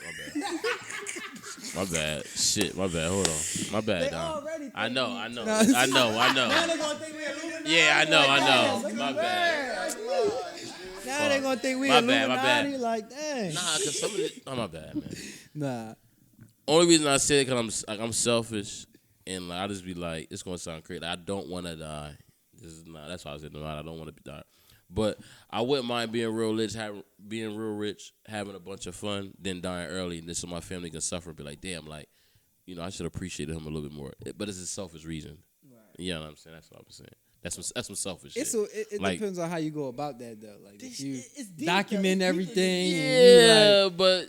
My bad. Shit. My bad. Hold on. My bad, They Dom. already I think know. we- I know. Nah. I know. Now they gonna think we Illuminati. Yeah, I know. My bad. Now they gonna think we My bad, my bad. Illuminati. Like, dang. Nah, cause some of it. Oh, my bad, man. Nah. Only reason I say it because I'm selfish, and like I just be like, it's gonna sound crazy. I don't want to die. This is not. That's why I said no. I don't want to die. But I wouldn't mind being real rich, having a bunch of fun, then dying early, and then so my family can suffer and be like, damn, like, you know, I should appreciate him a little bit more. But it's a selfish reason. Right. You know what I'm saying? That's what I'm saying. That's some selfish shit. It Like- depends on how you go about that though. Like This if you shit is deep, document though. It's everything. Yeah, but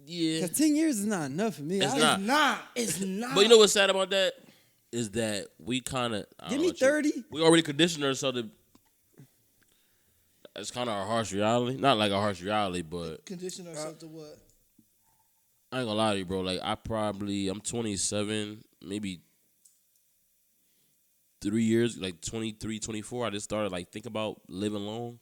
yeah. Cause 10 years is not enough for me. It's I- not. It's not. But you know what's sad about that is that we kind of Give me 30. We already conditioned ourselves to. It's kind of our harsh reality, not like a harsh reality, but Condition ourselves to what? I ain't gonna lie to you, bro. Like I'm 27, maybe 3 years, like 23, 24. I just started like think about living long.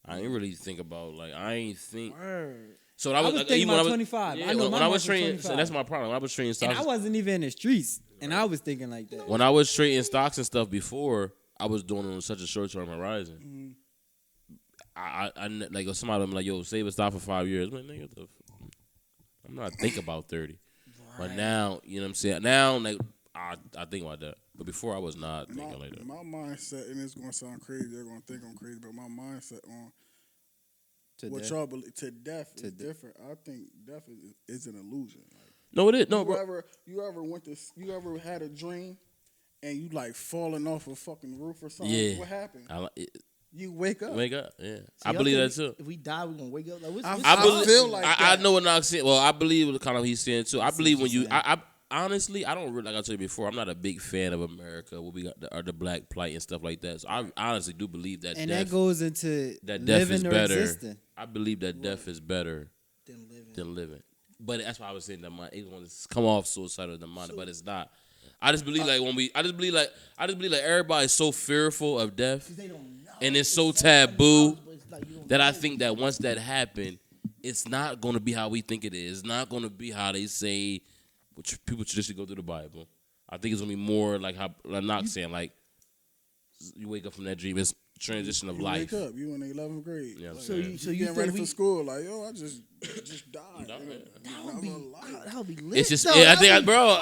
I ain't really think about like I ain't think. Word. So I was like, thinking even when about was- 25. Yeah, I know when my I was month was trading, 25. so that's my problem. When I was trading and stocks. I wasn't even in the streets, and I was thinking like that. When I was trading stocks and stuff before, I was doing it on such a short term horizon. I like if somebody be like, yo, save a stock for 5 years. I'm like, nigga, what the I'm not thinking about 30. But now, you know what I'm saying? Now, like, I think about that. But before, I was not thinking like that. My mindset, and it's gonna sound crazy. They're gonna think I'm crazy, but my mindset on To what death. y'all believe to death To is death. different. I think death is an illusion. Like, No, it is. No, bro. you ever had a dream and you like falling off a fucking roof or something? Yeah. What happened? You wake up. Wake up, yeah. So I y'all believe that think too. If we die, we gonna wake up. Like, I feel like I that. know what Knox said. Well, I believe what kind of he's saying too. I believe when you, saying. I honestly, I don't really, like I told you before, I'm not a big fan of America. What we got, or the black plight and stuff like that. So I honestly do believe that And death, that goes into that death is living or better. existing. I believe that death is better Then living. than living. But that's why I was saying that it's going to come off suicidal than mine, but it's not. I just believe I just believe like everybody's so fearful of death, They don't know. and it's so so taboo unknowledgeable, it's like you don't that I know. think that once that happened, it's not going to be how we think it is. It's not going to be how they say, which people traditionally go through the Bible. I think it's going to be more like how I'm not saying like you wake up from that dream. It's transition of You life. wake up. You in the 11th grade. Yeah, Like, So you getting think ready we- for school. Like, yo, I just died. No, in man. another life. That would be lit. It's just, though. yeah, I That'd think, be bro,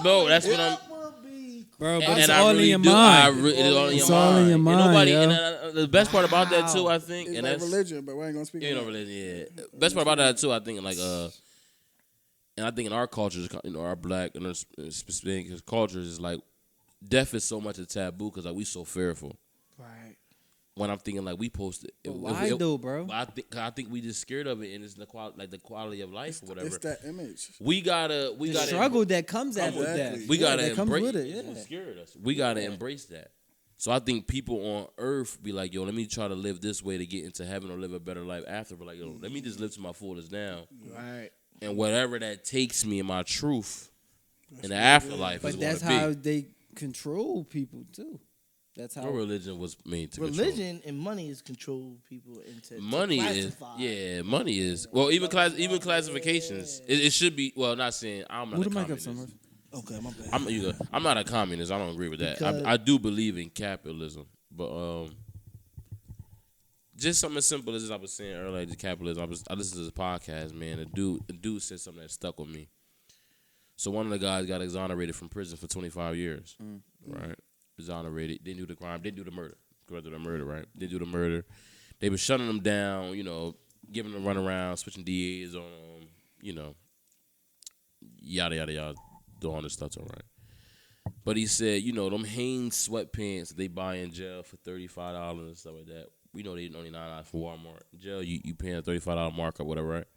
bro, that's what I'm. That would be. Bro, but And it's I all in really your do. mind. It's all in your It's mind. all in your And mind, nobody, yo. and the best part about that too, I think, It's and like that's religion, but we ain't gonna speak. you on know, that. religion. Yeah, best part about that too, I think, like and I think in our cultures, you know, our black and our specific cultures is like death is so much a taboo because like we so fearful. Right. When I'm thinking like we posted, But why though, bro? I think we just scared of it, and it's the quality of life or whatever. It's that image. We gotta The struggle that comes after Exactly. death. We Yeah, gotta that comes embrace with it. it's what Yeah. scared us. We gotta embrace that. So I think people on earth be like, yo, let me try to live this way to get into heaven or live a better life after. But like, yo, let me just live to my fullest now. Right. And whatever that takes me in my truth in the afterlife is But that's gonna how be. they control people too. That's how Our religion was made to control. Religion and money is control people into Money to is classify. money is well even classifications. It should be well not saying I'm not Move a the mic up communist. somewhere. Okay, my bad. I'm not a communist. I don't agree with that. Because- I do believe in capitalism, but just something as simple as I was saying earlier, the capitalism. I listened to this podcast, man. The dude said something that stuck with me. So one of the guys got exonerated from prison for 25 years, right? Exonerated, didn't do the crime, didn't do the murder. Correct, the murder, right? Didn't do the murder. They were shutting them down, you know, giving them a runaround, switching DAs on them, you know, yada yada yada, doing all this stuff, all right. But he said, you know, them Hanes sweatpants that they buy in jail for $35 and stuff like that. We know they only $9 for Walmart. In jail, you paying a $35 markup, whatever, right?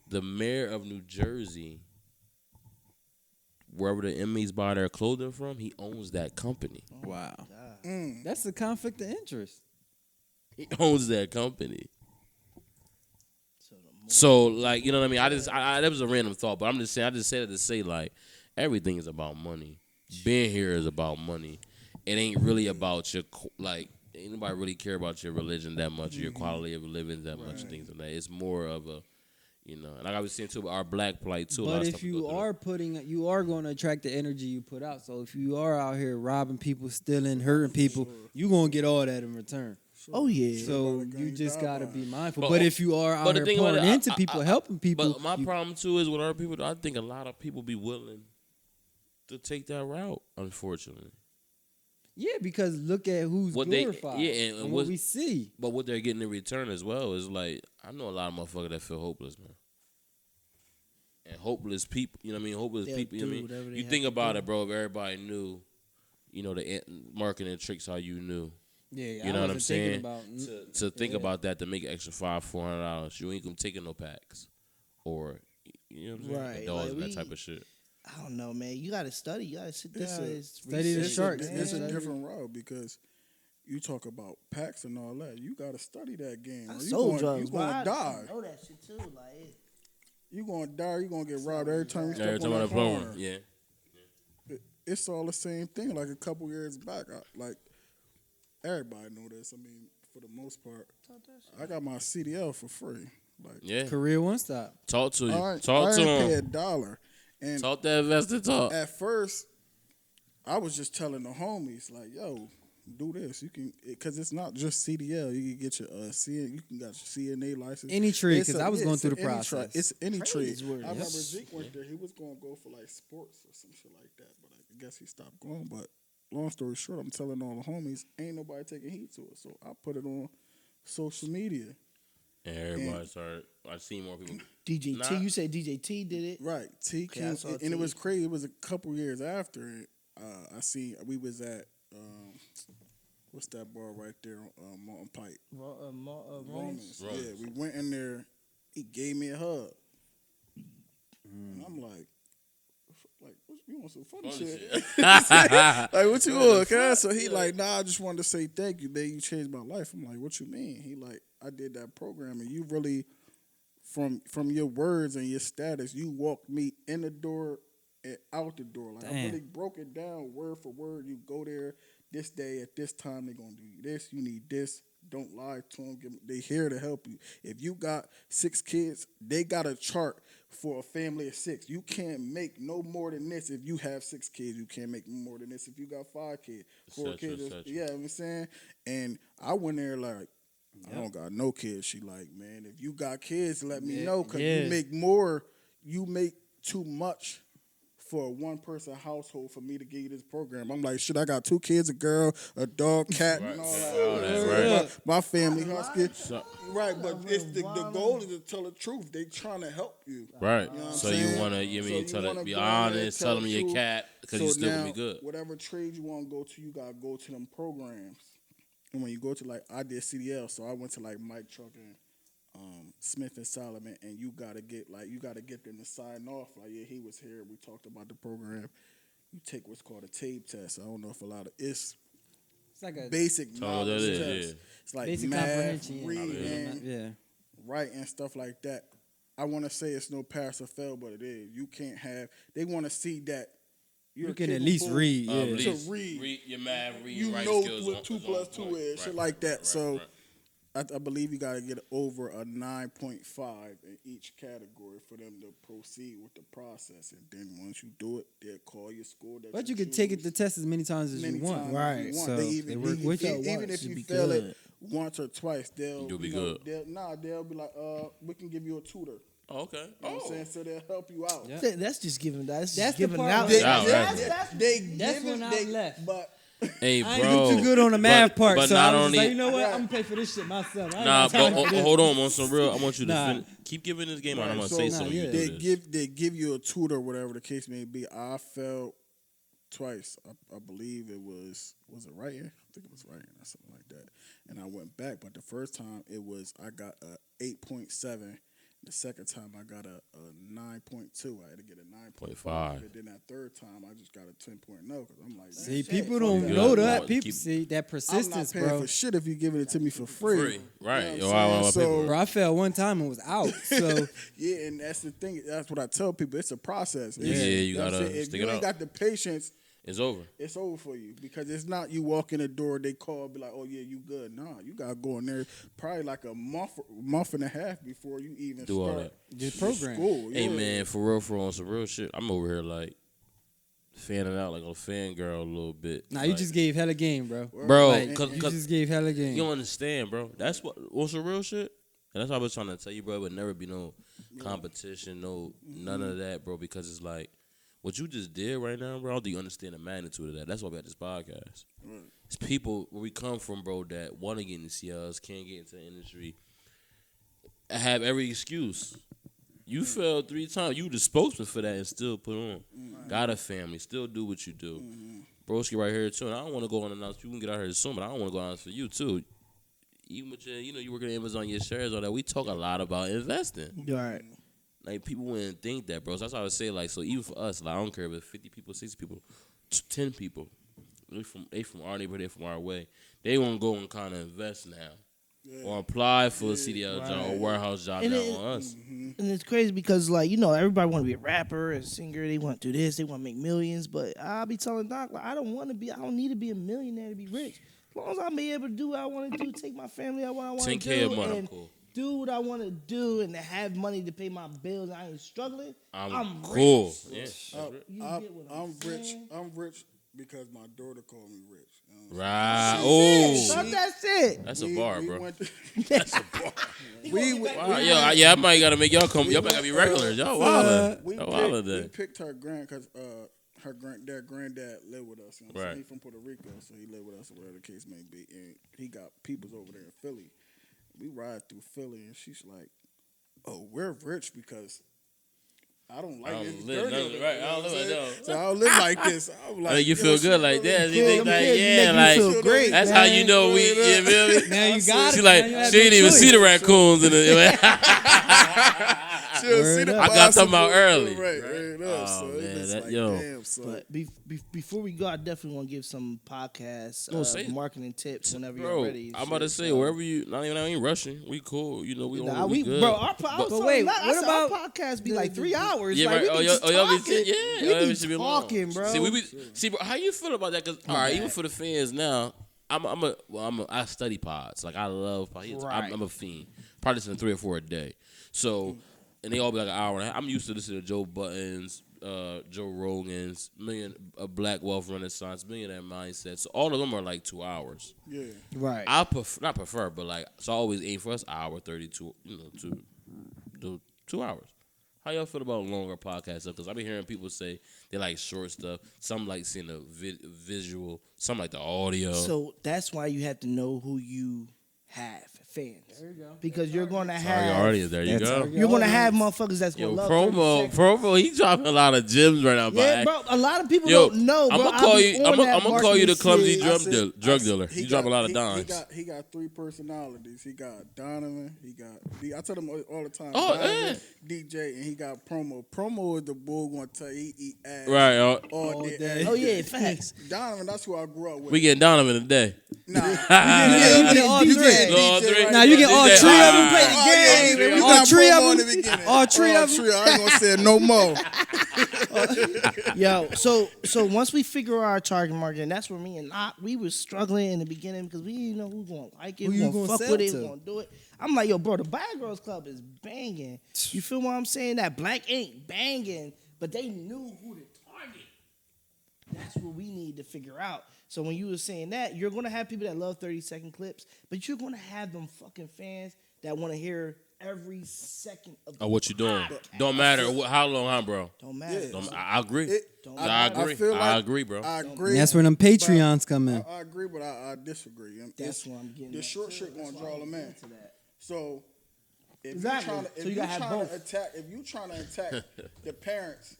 The mayor of New Jersey, wherever the inmates buy their clothing from, he owns that company. Wow. Mm. That's a conflict of interest. He owns that company. So the more- So, like, you know what I mean? That was a random thought, but I'm just saying, I just said it to say, like, everything is about money. Being here is about money. It ain't really about your, like, ain't nobody really care about your religion that much, or your quality of living that much, things like that. It's more of a, you know, and like I was saying too, our black plight too. a lot But of if stuff we go you through. you are going to attract the energy you put out. So if you are out here robbing people, stealing, hurting people, you gonna get all that in return. Oh yeah. So Everybody you gang just die gotta by. be mindful. But- But if you are but out the here thing about pouring it, into people, helping people, But my you- problem too is with other people. I think a lot of people be willing to take that route. Unfortunately, yeah, because look at who's What they- glorified. yeah, and and what- what we see. but what they're getting in return as well is like I know a lot of motherfuckers that feel hopeless, man. And hopeless people, you know what I mean? Hopeless They'll people, you know what I do whatever mean? they You have think to about do. it, bro. If everybody knew, you know, the marketing tricks how you knew. Yeah, You know what I'm wasn't saying? thinking about To think Yeah. about that to make an extra $400, you ain't gonna take no packs, or you know what I'm saying? Right, Dolls like and that we- type of shit. I don't know, man. You gotta study. You gotta sit there. Study the It's sharks, It's a man. different route because you talk about packs and all that. You gotta study that game. I or sold drugs, You bro. gonna I die. know that shit too. Like, You gonna die. You gonna get robbed every time you Every step time on on that the phone, corner. yeah. It's all the same thing. Like a couple years back, like everybody know this. I mean, for the most part, I got my CDL for free. Like, Yeah. career one stop. Talk to you. I Talk to ain't pay him. $1. And Talk that investor talk. at first, I was just telling the homies like, "Yo, do this. You can, because it's not just CDL. You can get your you can got your CNA license. Any trade, It's 'cause a- I was yeah, going it's through a the any process. It's any Trade trade. is where it I remember is. Zeke went there. He was going to go for like sports or some shit like that, but I guess he stopped going. But long story short, I'm telling all the homies, ain't nobody taking heed to it. So I put it on social media. And everybody started. I seen more people. DJ Nah. T. You said DJ T did it. Right, T Okay, I came, saw and T. it was crazy. It was a couple years after I seen we was at what's that bar right there on Mountain Pike? Romans. Romans. Romans. Yeah, we went in there. He gave me a hug, and I'm like, what, you want some funny shit? Like, what you want, cuz? So he like, nah, I just wanted to say thank you, man. You changed my life. I'm like, what you mean? He like, I did that program, and you really, from your words and your status, you walked me in the door and out the door. Like, I Damn. really broke it down word for word. You go there this day at this time, they're gonna do this. You need this. Don't lie to them. They here to help you. If you got 6 kids, they got a chart for a family of 6. You can't make no more than this. If you have 6 kids, you can't make more than this. If you got 5 kids, 4 Et cetera, kids, et cetera. yeah, you know what I'm saying. And I went there like, I don't got no kids. She like, man, if you got kids, let me know, because you make more. You make too much for a one-person household for me to give you this program. I'm like, shit, I got 2 kids, a girl, a dog, cat, and all that. Right. My family husky. So, Right, but it's the goal is to tell the truth. They trying to help you. right. You know what I'm So saying? you wanna, you So mean, you tell wanna it, be go ahead and honest, tell tell them the your truth. cat because So you still gonna now, be good. whatever trade you want to go to, you got to go to them programs. And when you go to, like, I did CDL, so I went to, like, Mike Truck and Smith and Solomon, and you got to get them to sign off. Like, yeah, he was here. We talked about the program. You take what's called a tape test. I don't know if a lot of it's like a basic Tell 'em what knowledge that is, test. yeah. It's like basic math, comprehension. reading, Yeah. writing, stuff like that. I want to say it's no pass or fail, but it is. You can't have. They want to see that you're You can at least capable read. Yeah. to least read. your math, read, You writing know skills what on- 2 is plus on 2 point. is, shit Right, like that. right, So right. I believe you got to get over a 9.5 in each category for them to proceed with the process. And then once you do it, they'll call your school. That But you can take choose the test as many times as many you want. times as Right. you want. So they work with you. Even if Should you be fail good. it once or twice, they'll You'll be you know, good. they'll be like, we can give you a tutor. Oh, okay. You know what I'm saying? So they'll help you out. Yeah. That's just giving. That's That's just the giving part out. where- Yeah, That's when I left. But Hey, I bro. ain't do too good on the math part, but so not I was only, just like, you know what? I'm gonna pay for this shit myself. I ain't nah, got time but for this. hold on some real. I want you to Nah. keep giving this game out. I'm Right, gonna so say nah, something. yeah. You do this. they give you a tutor, whatever the case may be. I failed twice. I believe it was it writing? I think it was writing or something like that. And I went back, but the first time I got a 8.7. The second time I got a 9.2. I had to get a 9.5. And then that third time I just got a 10.0 because I'm like, See, shit, people fuck don't that. know Good. that. Lord, People keep- see that I'm not persistence, paying bro. for shit if you giving it to me for free. Right. You Yo, know I what I'm want saying? people. Bro, I fell one time and was out. So Yeah, and that's the thing. That's what I tell people. It's a process. Yeah, you know what I'm gotta saying? If stick you it ain't out. got the patience, It's over. it's over for you because it's not you walk in the door, they call, be like, oh yeah, you good. Nah, you gotta go in there probably like a month and a half before you even Do all start that. Just program. school. Hey yeah. man, for real, on some real shit. I'm over here like fanning out like a fangirl a little bit. nah, you Like, just gave hella game, bro. bro. Like, cause, you 'cause just gave hella game. you don't understand, bro. That's what what's the real shit. And that's what I was trying to tell you, bro. It would never be no competition, none of that, bro. Because it's like what you just did right now, bro. I don't think you understand the magnitude of that. That's why we got this podcast. It's people where we come from, bro, that want to get into CLs, can't get into the industry, have every excuse. You failed 3 times. You the spokesman for that and still put on. Got a family, still do what you do. Broski right here too. And I don't want to go on and announce. You can get out here soon, but I don't want to go on for you too. Even with your, you work at Amazon, your shares, all that. We talk a lot about investing. All right. Like people wouldn't think that, bro. So that's why I would say, like, so even for us, like, I don't care if it's 50 people, 60 people, 10 people. They from our neighborhood, they from our way. They want to go and kind of invest now, or apply for a CDL job or warehouse job And now it- on us. And it's crazy because, like, everybody want to be a rapper, a singer. They want to do this. They want to make millions. But I'll be telling Doc, like, I don't need to be a millionaire to be rich. As long as I'm able to do what I want to do, take my family out what I want to 10K do, a month, I'm and cool. do what I want to do, and to have money to pay my bills, and I ain't struggling. I'm cool. rich. Yeah. You get what I'm rich. saying? I'm rich because my daughter called me rich. You know? Right. Stop Oh, that shit. that's a bar, we bro. went to- That's a bar. we went- Wow, yo, I might gotta make y'all come. Y'all might gotta be regulars. Y'all wildin'. we Y'all picked, wildin'. we picked her because their granddad lived with us. You know what I'm Right. saying? He's from Puerto Rico, so he lived with us, or whatever the case may be. And he got peoples over there in Philly. We ride through Philly, and she's like, "Oh, we're rich because I don't I like don't it. live nothing, right? I don't live like that. So I don't live like this. I'm like, I mean, you yo, feel she good like really that. You cool. think Them like, kids yeah, make you like feel great, that's how you know we. You feel me? Now you got She it. like Now you have she no didn't even choice. see the raccoons in the. She'll see Word the up. I got talking about bicycle, early. Right. Oh, So man, it's that- like, yo. damn, son. But before we go, I definitely want to give some podcast Say it. marketing tips whenever you're Bro, ready. and I'm about to shit, say so. wherever you. Not even. I ain't rushing. We cool. You know we Nah, on. We good. bro, our, But- wait, I what said about our podcast be like 3 hours? Yeah, like, right. we be just y'all be talking. yeah. we y'all be should be long. talking, bro. See, bro, how you feel about that? Cause all right, even for the fans now, I study pods. Like I love pods. Right. I'm a fiend. Probably listen to 3 or 4 a day. So, and they all be like an hour and a half. I'm used to listening to Joe Buttons, Joe Rogan's, Black Wealth Renaissance, Millionaire Mindset. So all of them are like 2 hours. Yeah. Right. I not prefer, but like so I always aim for us hour 32. To do 2 hours. How y'all feel about longer podcasts? Because I've been hearing people say they like short stuff. Some like seeing the visual. Some like the audio. So that's why you have to know who you have fans. There you go. Because you're going to Sorry, have already. There you That's go. target you're going to audience. have motherfuckers that's going Yo, to love 30 seconds. promo. He dropping a lot of gems right now. Yeah, bro. A lot of people Yo, don't know. I'm Bro. gonna call I be you. on I'm that gonna call you the clumsy marketing shit. drug dealer. You drop a lot of dimes. He got 3 personalities. He got Donovan. I tell him all the time. Oh, Donovan, DJ, and he got Promo. Promo is the bull going to tell you he eat ass Right. all All day. day. every Oh yeah, day. facts. Donovan, that's who I grew up with. We getting Donovan today. Nah. Yeah, you get all DJ. three. All DJ three. right Now you get all DJ. 3 of them Ah. play the Oh, game. yeah, we All got 3 Promo of in the them. beginning. All 3 of them. I ain't gonna say it no more. Yo, so once we figure out our target market, and that's where me and we was struggling in the beginning because we didn't know who's gonna like it, Who who you gonna gonna fuck sell with it, to? who gonna do it. I'm like, yo, bro, the Bad Girls Club is banging. You feel what I'm saying? That Black Ink banging, but they knew who to target. That's what we need to figure out. So when you were saying that, you're gonna have people that love 30-second clips, but you're gonna have them fucking fans that want to hear every second of the What you doing? podcast. Don't matter how long, huh, bro? Don't matter. Yeah. I agree. Don't I matter. agree. feel like I agree, bro. I And agree. that's where them Patreons come in. I agree, but I disagree. And That's it's- what I'm getting. The at. short shit gonna That's draw why I'm them in. getting to that. So if Exactly. you're trying to, So you gotta have both. if you trying to attack the parents,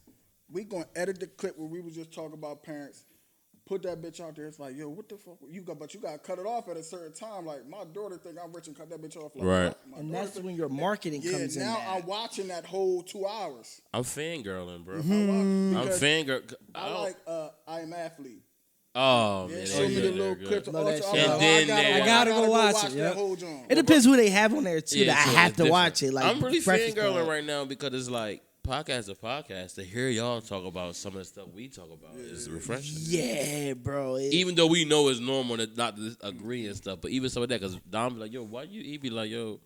we gonna edit the clip where we was just talking about parents. Put that bitch out there. It's like, yo, what the fuck? But you gotta cut it off at a certain time. Like my daughter think I'm rich and cut that bitch off. Like, Right. my And daughter that's think- when your marketing yeah. comes in. Now at. I'm watching that whole 2 hours. I'm fangirling, bro. I'm I'm fangirl. I like I Am Athlete. Oh Yeah, man, show me the little good. clips. Love that Also, shit. I'm And like, then there- I gotta go watch it, that yep. whole joint. It depends who they have on there too. Yeah, that I so have it's to watch it. different. Like I'm really Breakfast fangirling Club. right now because it's like podcast to podcast. To hear y'all talk about some of the stuff we talk about is refreshing. Yeah, bro. Even though we know it's normal to not to agree and stuff, but even some of that, because Dom be like, yo, why you? He be like, yo,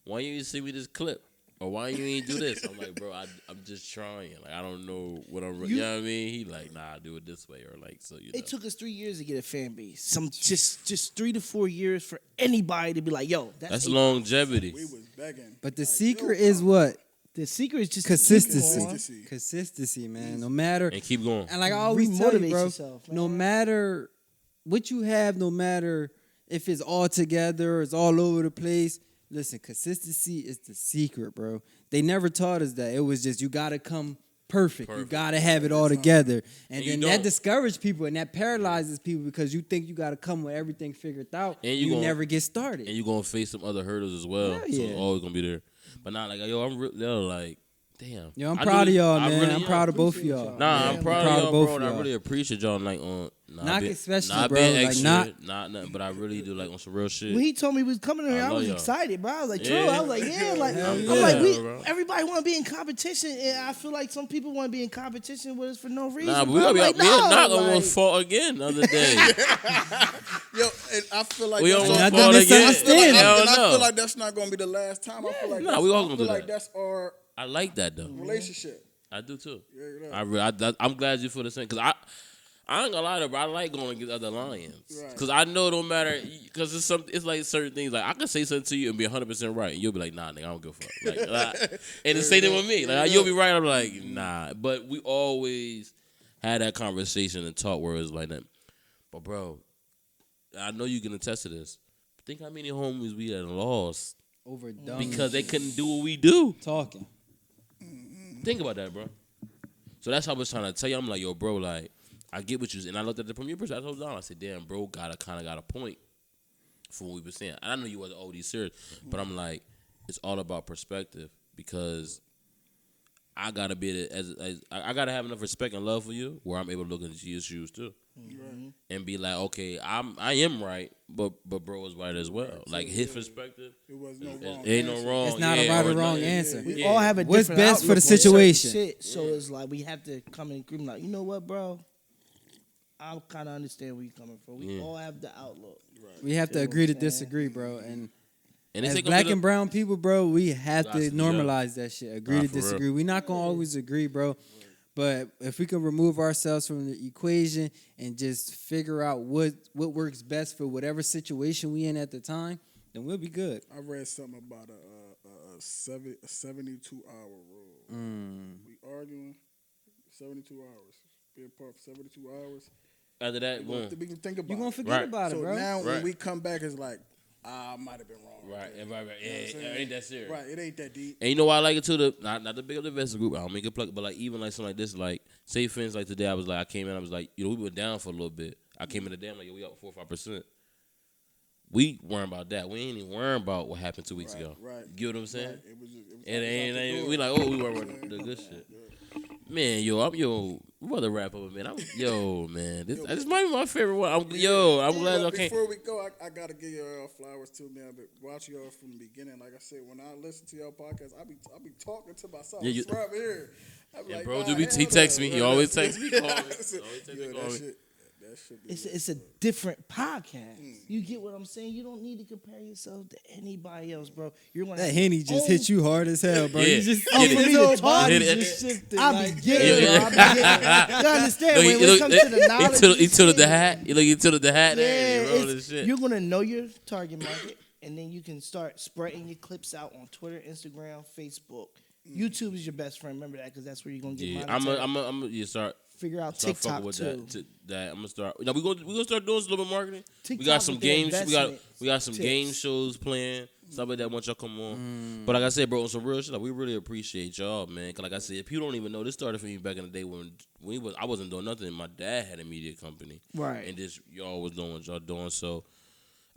why you ain't see me this clip? Or why you ain't do this? I'm like, bro, I'm just trying. Like, I don't know what I'm. You know what I mean? He like, nah, do it this way, or like, so you know. It took us 3 years to get a fan base. Some just 3 to 4 years for anybody to be like, yo, That's A- longevity. We was begging. But the Like, secret yo, is what? The secret is just Consistency. Consistency. Consistency, man. No matter. And keep going. And like I always tell you, Remotivate bro, yourself, man. no matter what you have, no matter if it's all together, it's all over the place. Listen, consistency is the secret, bro. They never taught us that. It was just you gotta come perfect. You gotta have it all together. And you then don't. that discourages people and that paralyzes people because you think you gotta come with everything figured out. And you you gonna- never get started. And you're gonna face some other hurdles as well. Hell So yeah. it's always gonna be there. But not like, yo, like, damn. Yo, I'm I proud of really- y'all, I man. really I'm am. proud of both of Appreciate y'all. y'all. Nah, Yeah, I'm I'm proud proud of of y'all, both bro. of And I y'all. really appreciate y'all, like, on Not especially, not bro, being like, extra, not- nothing, but I really do like on some real shit. When he told me he was coming here, I love was y'all. excited, bro. I was like, true. Yeah. I was like, yeah, like Hell I'm yeah, like, bro. everybody want to be in competition, and I feel like some people want to be in competition with us for no reason. Nah, but bro. we gotta be I'm out. like, Me and no, Knock like, almost fought again the other day. Yo, and I feel like We that's almost not- Nothing fought again. misunderstanding. Hell and I feel no. like that's not gonna be the last time. I feel like Nah, we all gonna I feel do like that. that's our I like that though. relationship. I do too. Yeah. I'm glad you feel the same because I ain't gonna lie to you, bro. I like going against other lions Right. because I know no matter because it's like certain things like I can say something to you and be 100% right and you'll be like nah nigga I don't give a fuck and the same thing with me like you'll be right I'm like nah but we always had that conversation and talk where it's like that but bro I know you can attest to this think how many homies we had lost Over dumb because they couldn't do what we do. talking. Think about that, bro. So that's how I was trying to tell you. I'm like, yo, bro, like, I get what you. And I looked at the from your perspective. I told Don, I said, damn, bro, kind of got a point for what we were saying. And I know you wasn't OD serious, but I'm like, it's all about perspective because I gotta be as I gotta have enough respect and love for you where I'm able to look into your shoes too, and be like, okay, I am right, but bro is right as well. Like his perspective, It was no wrong. ain't no answer. wrong. It's not a right or wrong answer. We all have a What's different best for outlook the on certain situation? shit, so it's like we have to come in agreement. Like, you know what, bro? I kind of understand where you're coming from. We all have the outlook. We have to agree to disagree, bro. And And as it's black and brown people, bro, we have to Gotta do normalize that shit. Agree Nah, to for real. disagree. We're not gonna always agree, bro. But if we can remove ourselves from the equation and just figure out what works best for whatever situation we in at the time, then we'll be good. I read something about a 72-hour rule. We arguing 72 hours. Be apart for 72 hours. after that, boom. We can think about You gonna it. forget Right. about it, So bro. now when Right. we come back, it's like, I might have been wrong. Right, there. right. You know what I'm Yeah, saying? ain't that serious? Right, it ain't that deep. And you know why I like it too? Not the big of the investor group. I don't make a plug, but like even like something like this, like say for instance, like today I came in, I was like, you know, we went down for a little bit. I came in today, I'm like, yo, we up 4 or 5%. We worrying about that. We ain't even worrying about what happened 2 weeks ago. Right. You get what I'm saying? Right. It was And out the door. we like, oh, we worry about the good shit. Man, we about to wrap up, man. Man, this might be my favorite one. I'm glad But y'all came. before we go, I gotta give y'all flowers too, man. But watch y'all from the beginning. Like I said, when I listen to y'all podcast, I be talking to myself. Yeah, Yeah, right here. I be Yeah, like, bro, nah, he hell texts no. me. He always texts me, call me. Yeah, Always text me, call me. that should be. It's a different podcast. You get what I'm saying? You don't need to compare yourself to anybody else, bro. You're gonna That have Henny your just own- hit you hard as hell, bro. Yeah. You just Hit it. his whole Hit body it. just shifted. I like, be getting Yeah. it, bro. I be getting it. You understand? Look, when it comes to the knowledge, he tilted the hat. He tilted the hat. yeah, There, he rolled it's- his shit. you're gonna know your target market, and then you can start spreading your clips out on Twitter, Instagram, Facebook. YouTube is your best friend. Remember that, because that's where you're gonna get Yeah, monetary. I'm you start. Figure out Start TikTok fucking with too. that. I'm gonna start. Now we gonna start doing a little bit of marketing. We TikTok got some with their games. We got some investment game tips. shows playing. Stuff like that. Once y'all come on. But like I said, bro, on some real shit, like, we really appreciate y'all, man. 'Cause like I said, if you don't even know, this started for me back in the day when I wasn't doing nothing. My dad had a media company, Right. And this y'all was doing what y'all doing. So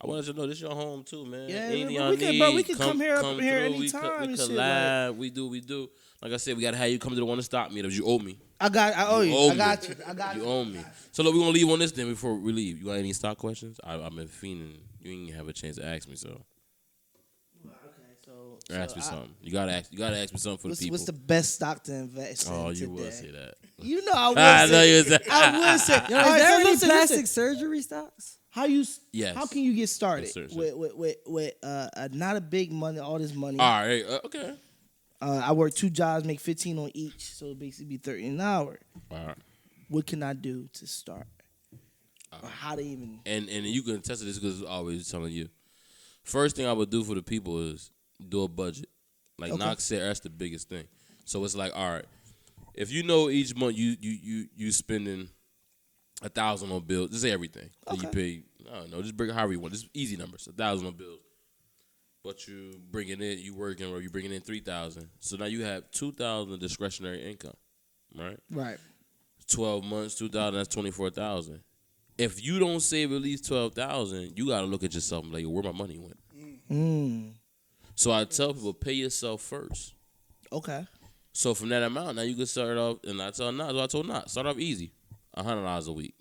I wanted you to know this your home too, man. Yeah, Anything bro, y'all we can- need, bro, we can come here through. anytime We and shit, collab. We do. Like I said, we gotta have you come to the one to stop me. You owe me. I owe you. owe I me. got you. I got You you. owe me. So look, we're gonna leave on this then before we leave. You got any stock questions? I've been fiending. You ain't have a chance to ask me, so Okay, so ask me something. You gotta ask me something for the people. what's the best stock to invest in Oh, today? you will say that. You know I would I say. know you would say. I would say. Yo, All is right, there so any listen, plastic listen. surgery stocks? Yes. How can you get started Yes, sir, sir. with not a big money, all this money? All right. Okay. I work 2 jobs, make 15 on each, so it basically be 30 an hour. All right. What can I do to start? Or how to even? And you can test this because I'm always telling you. First thing I would do for the people is do a budget. Like Okay. Knox said, that's the biggest thing. So it's like, all right, if you know each month you spending 1,000 on bills, just say everything. That you pay, I don't know, just bring however you want. Just easy numbers, 1,000 on bills. But you working, or you bringing in 3,000. So now you have 2,000 discretionary income, right? Right. 12 months, 2,000, that's 24,000. If you don't save at least 12,000, you got to look at yourself and be like, where my money went. So I tell people, pay yourself first. Okay. So from that amount, now you can start off, and I told Knox, start off easy, $100 a week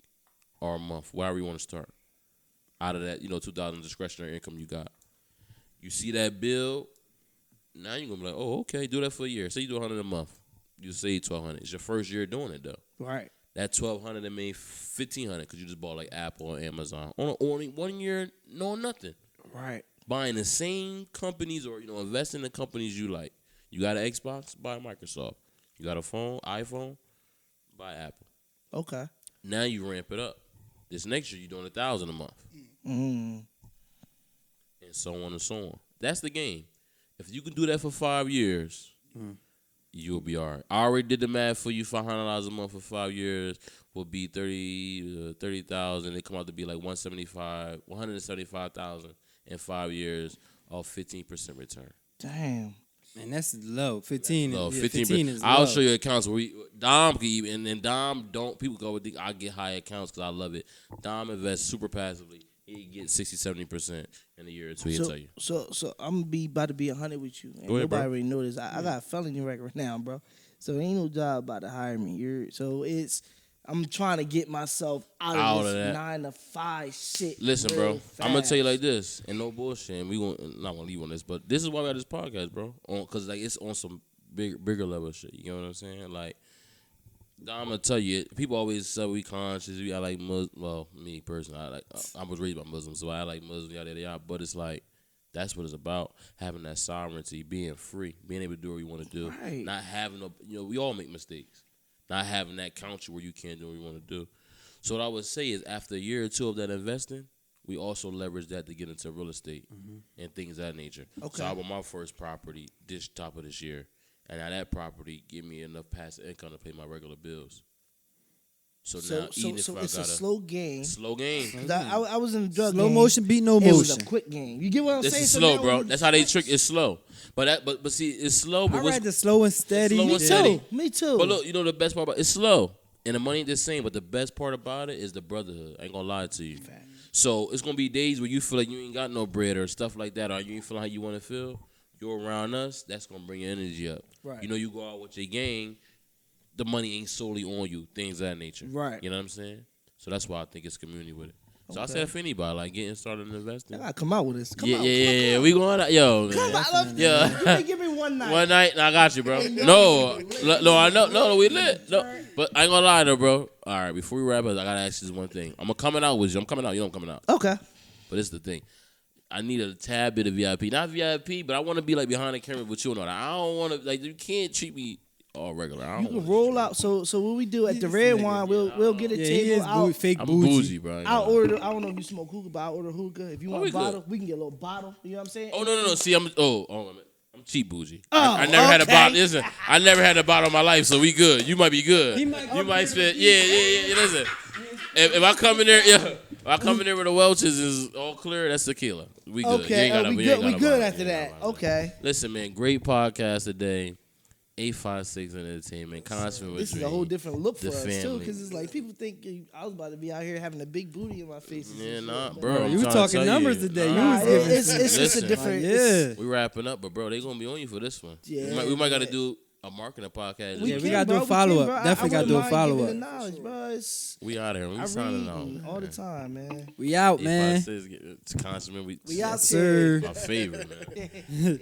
or a month, wherever you want to start. Out of that, 2,000 discretionary income you got. You see that bill, now you're going to be like, oh, okay, do that for a year. Say you do 100 a month. You save 1,200. It's your first year doing it, though. Right. That 1,200 that made 1,500 because you just bought like Apple or Amazon. On only 1 year, knowing nothing. Right. Buying the same companies or, investing in the companies you like. You got an Xbox, buy Microsoft. You got a iPhone, buy Apple. Okay. Now you ramp it up. This next year, you're doing 1,000 a month. Mm. And so on and so on. That's the game. If you can do that for 5 years, you'll be all right. I already did the math for you. $500 a month for 5 years will be 30,000. It come out to be like 175,000 in 5 years, off 15% return. Damn. And that's low. 15. Low, Yeah, 15. 15 is I'll low. show you accounts where Dom can even, and then Dom don't. People go with I get high accounts because I love it. Dom invests super passively. He gets 60-70% in a year or two. He'll tell you. So I'm about to be 100 with you. And Go ahead, nobody bro. already know this. I got a felony record now, bro. So ain't no job about to hire me. I'm trying to get myself out Out of of this that. 9 to 5 shit. Listen, real bro. I'm gonna tell you fast. like this, and no bullshit. And we not gonna leave on this, but this is why we got this podcast, bro. Cause like it's on some bigger level shit. You know what I'm saying? Like, I'm gonna tell you, people always say we conscious. I like well, me personally, I was raised by Muslims, so I like Muslims, yada yada yada. But it's like that's what it's about: having that sovereignty, being free, being able to do what you want to do, Right. not having we all make mistakes, not having that count you where you can't do what you want to do. So what I would say is after a year or two of that investing, we also leverage that to get into real estate and things of that nature. Okay. So I bought my first property top of this year. And now that property give me enough passive income to pay my regular bills. So now even if I it's got a slow game. slow game. 'Cause I was in the drug Slow game. motion beat no It was a motion. quick game. You get what I'm This saying? is So slow, now bro. when- That's how they trick. It's slow. But see, it's slow. But I what's, read the slow and steady. Slow Me and steady. too. Me too. but look, you know the best part about it's slow. And the money ain't the same, but the best part about it is the brotherhood. I ain't gonna lie to you. So it's gonna be days where you feel like you ain't got no bread or stuff like that, or you ain't feeling how you wanna feel. You're around us, that's gonna bring your energy up. Right. You know, you go out with your gang, the money ain't solely on you, things of that nature. Right. You know what I'm saying? So that's why I think it's community with it. So I Okay. said for anybody, like getting started in investing. I gotta come out with this. Come Yeah, out. yeah. We going out. Yo, Come man. out. Yeah. Give me one night. One night, I got you, bro. No, I know. No, we lit. No, but I ain't gonna lie though, bro. All right, before we wrap up, I gotta ask you this one thing. I'm coming out with you. I'm coming out. You know I'm coming out. Okay. But this is the thing. I need a tad bit of VIP. Not VIP, but I want to be like behind the camera with you and all that. I don't want to, like, you can't treat me all regular. I You don't can wanna- roll out. So what we do at the red wine, we'll get a Yeah, he table is out. fake I'm bougie. bougie, bro. I'll order. I don't know if you smoke hookah, but I'll order hookah. If you want we a bottle, good. we can get a little bottle. You know what I'm saying? Oh, no. See, I'm cheap bougie. Oh, I never had a okay. bottle. Listen, I never had a bottle in my life, so we good. You might be good. He might- You might spend. Yeah. Listen, if I come in there, if I come in there with the Welch's is all clear, that's tequila. We good. You Okay. ain't gotta- We you ain't good. We gotta good buy it. after You ain't that. gotta buy it. Okay. Listen, man, great podcast today. 856 Entertainment, Constant with This is a Dream. whole different look for The us too, family. because it's like people think I was about to be out here having a big booty in my face. and Yeah, shit, nah, but bro. I'm You trying to talking tell numbers today. You Nah, was giving it's just a Listen. different. Like, it's- yeah. We wrapping up, but bro, they gonna be on you for this one. Yeah, we might got to yeah. do a marketing podcast. we can, gotta do bro, a we follow-up. can, bro. Definitely I gotta do a wouldn't mind giving follow-up. the knowledge, bro. We out here. We I signing read out. all the time, man. We out, man. 856 Constant. We out Sir. My favorite, man.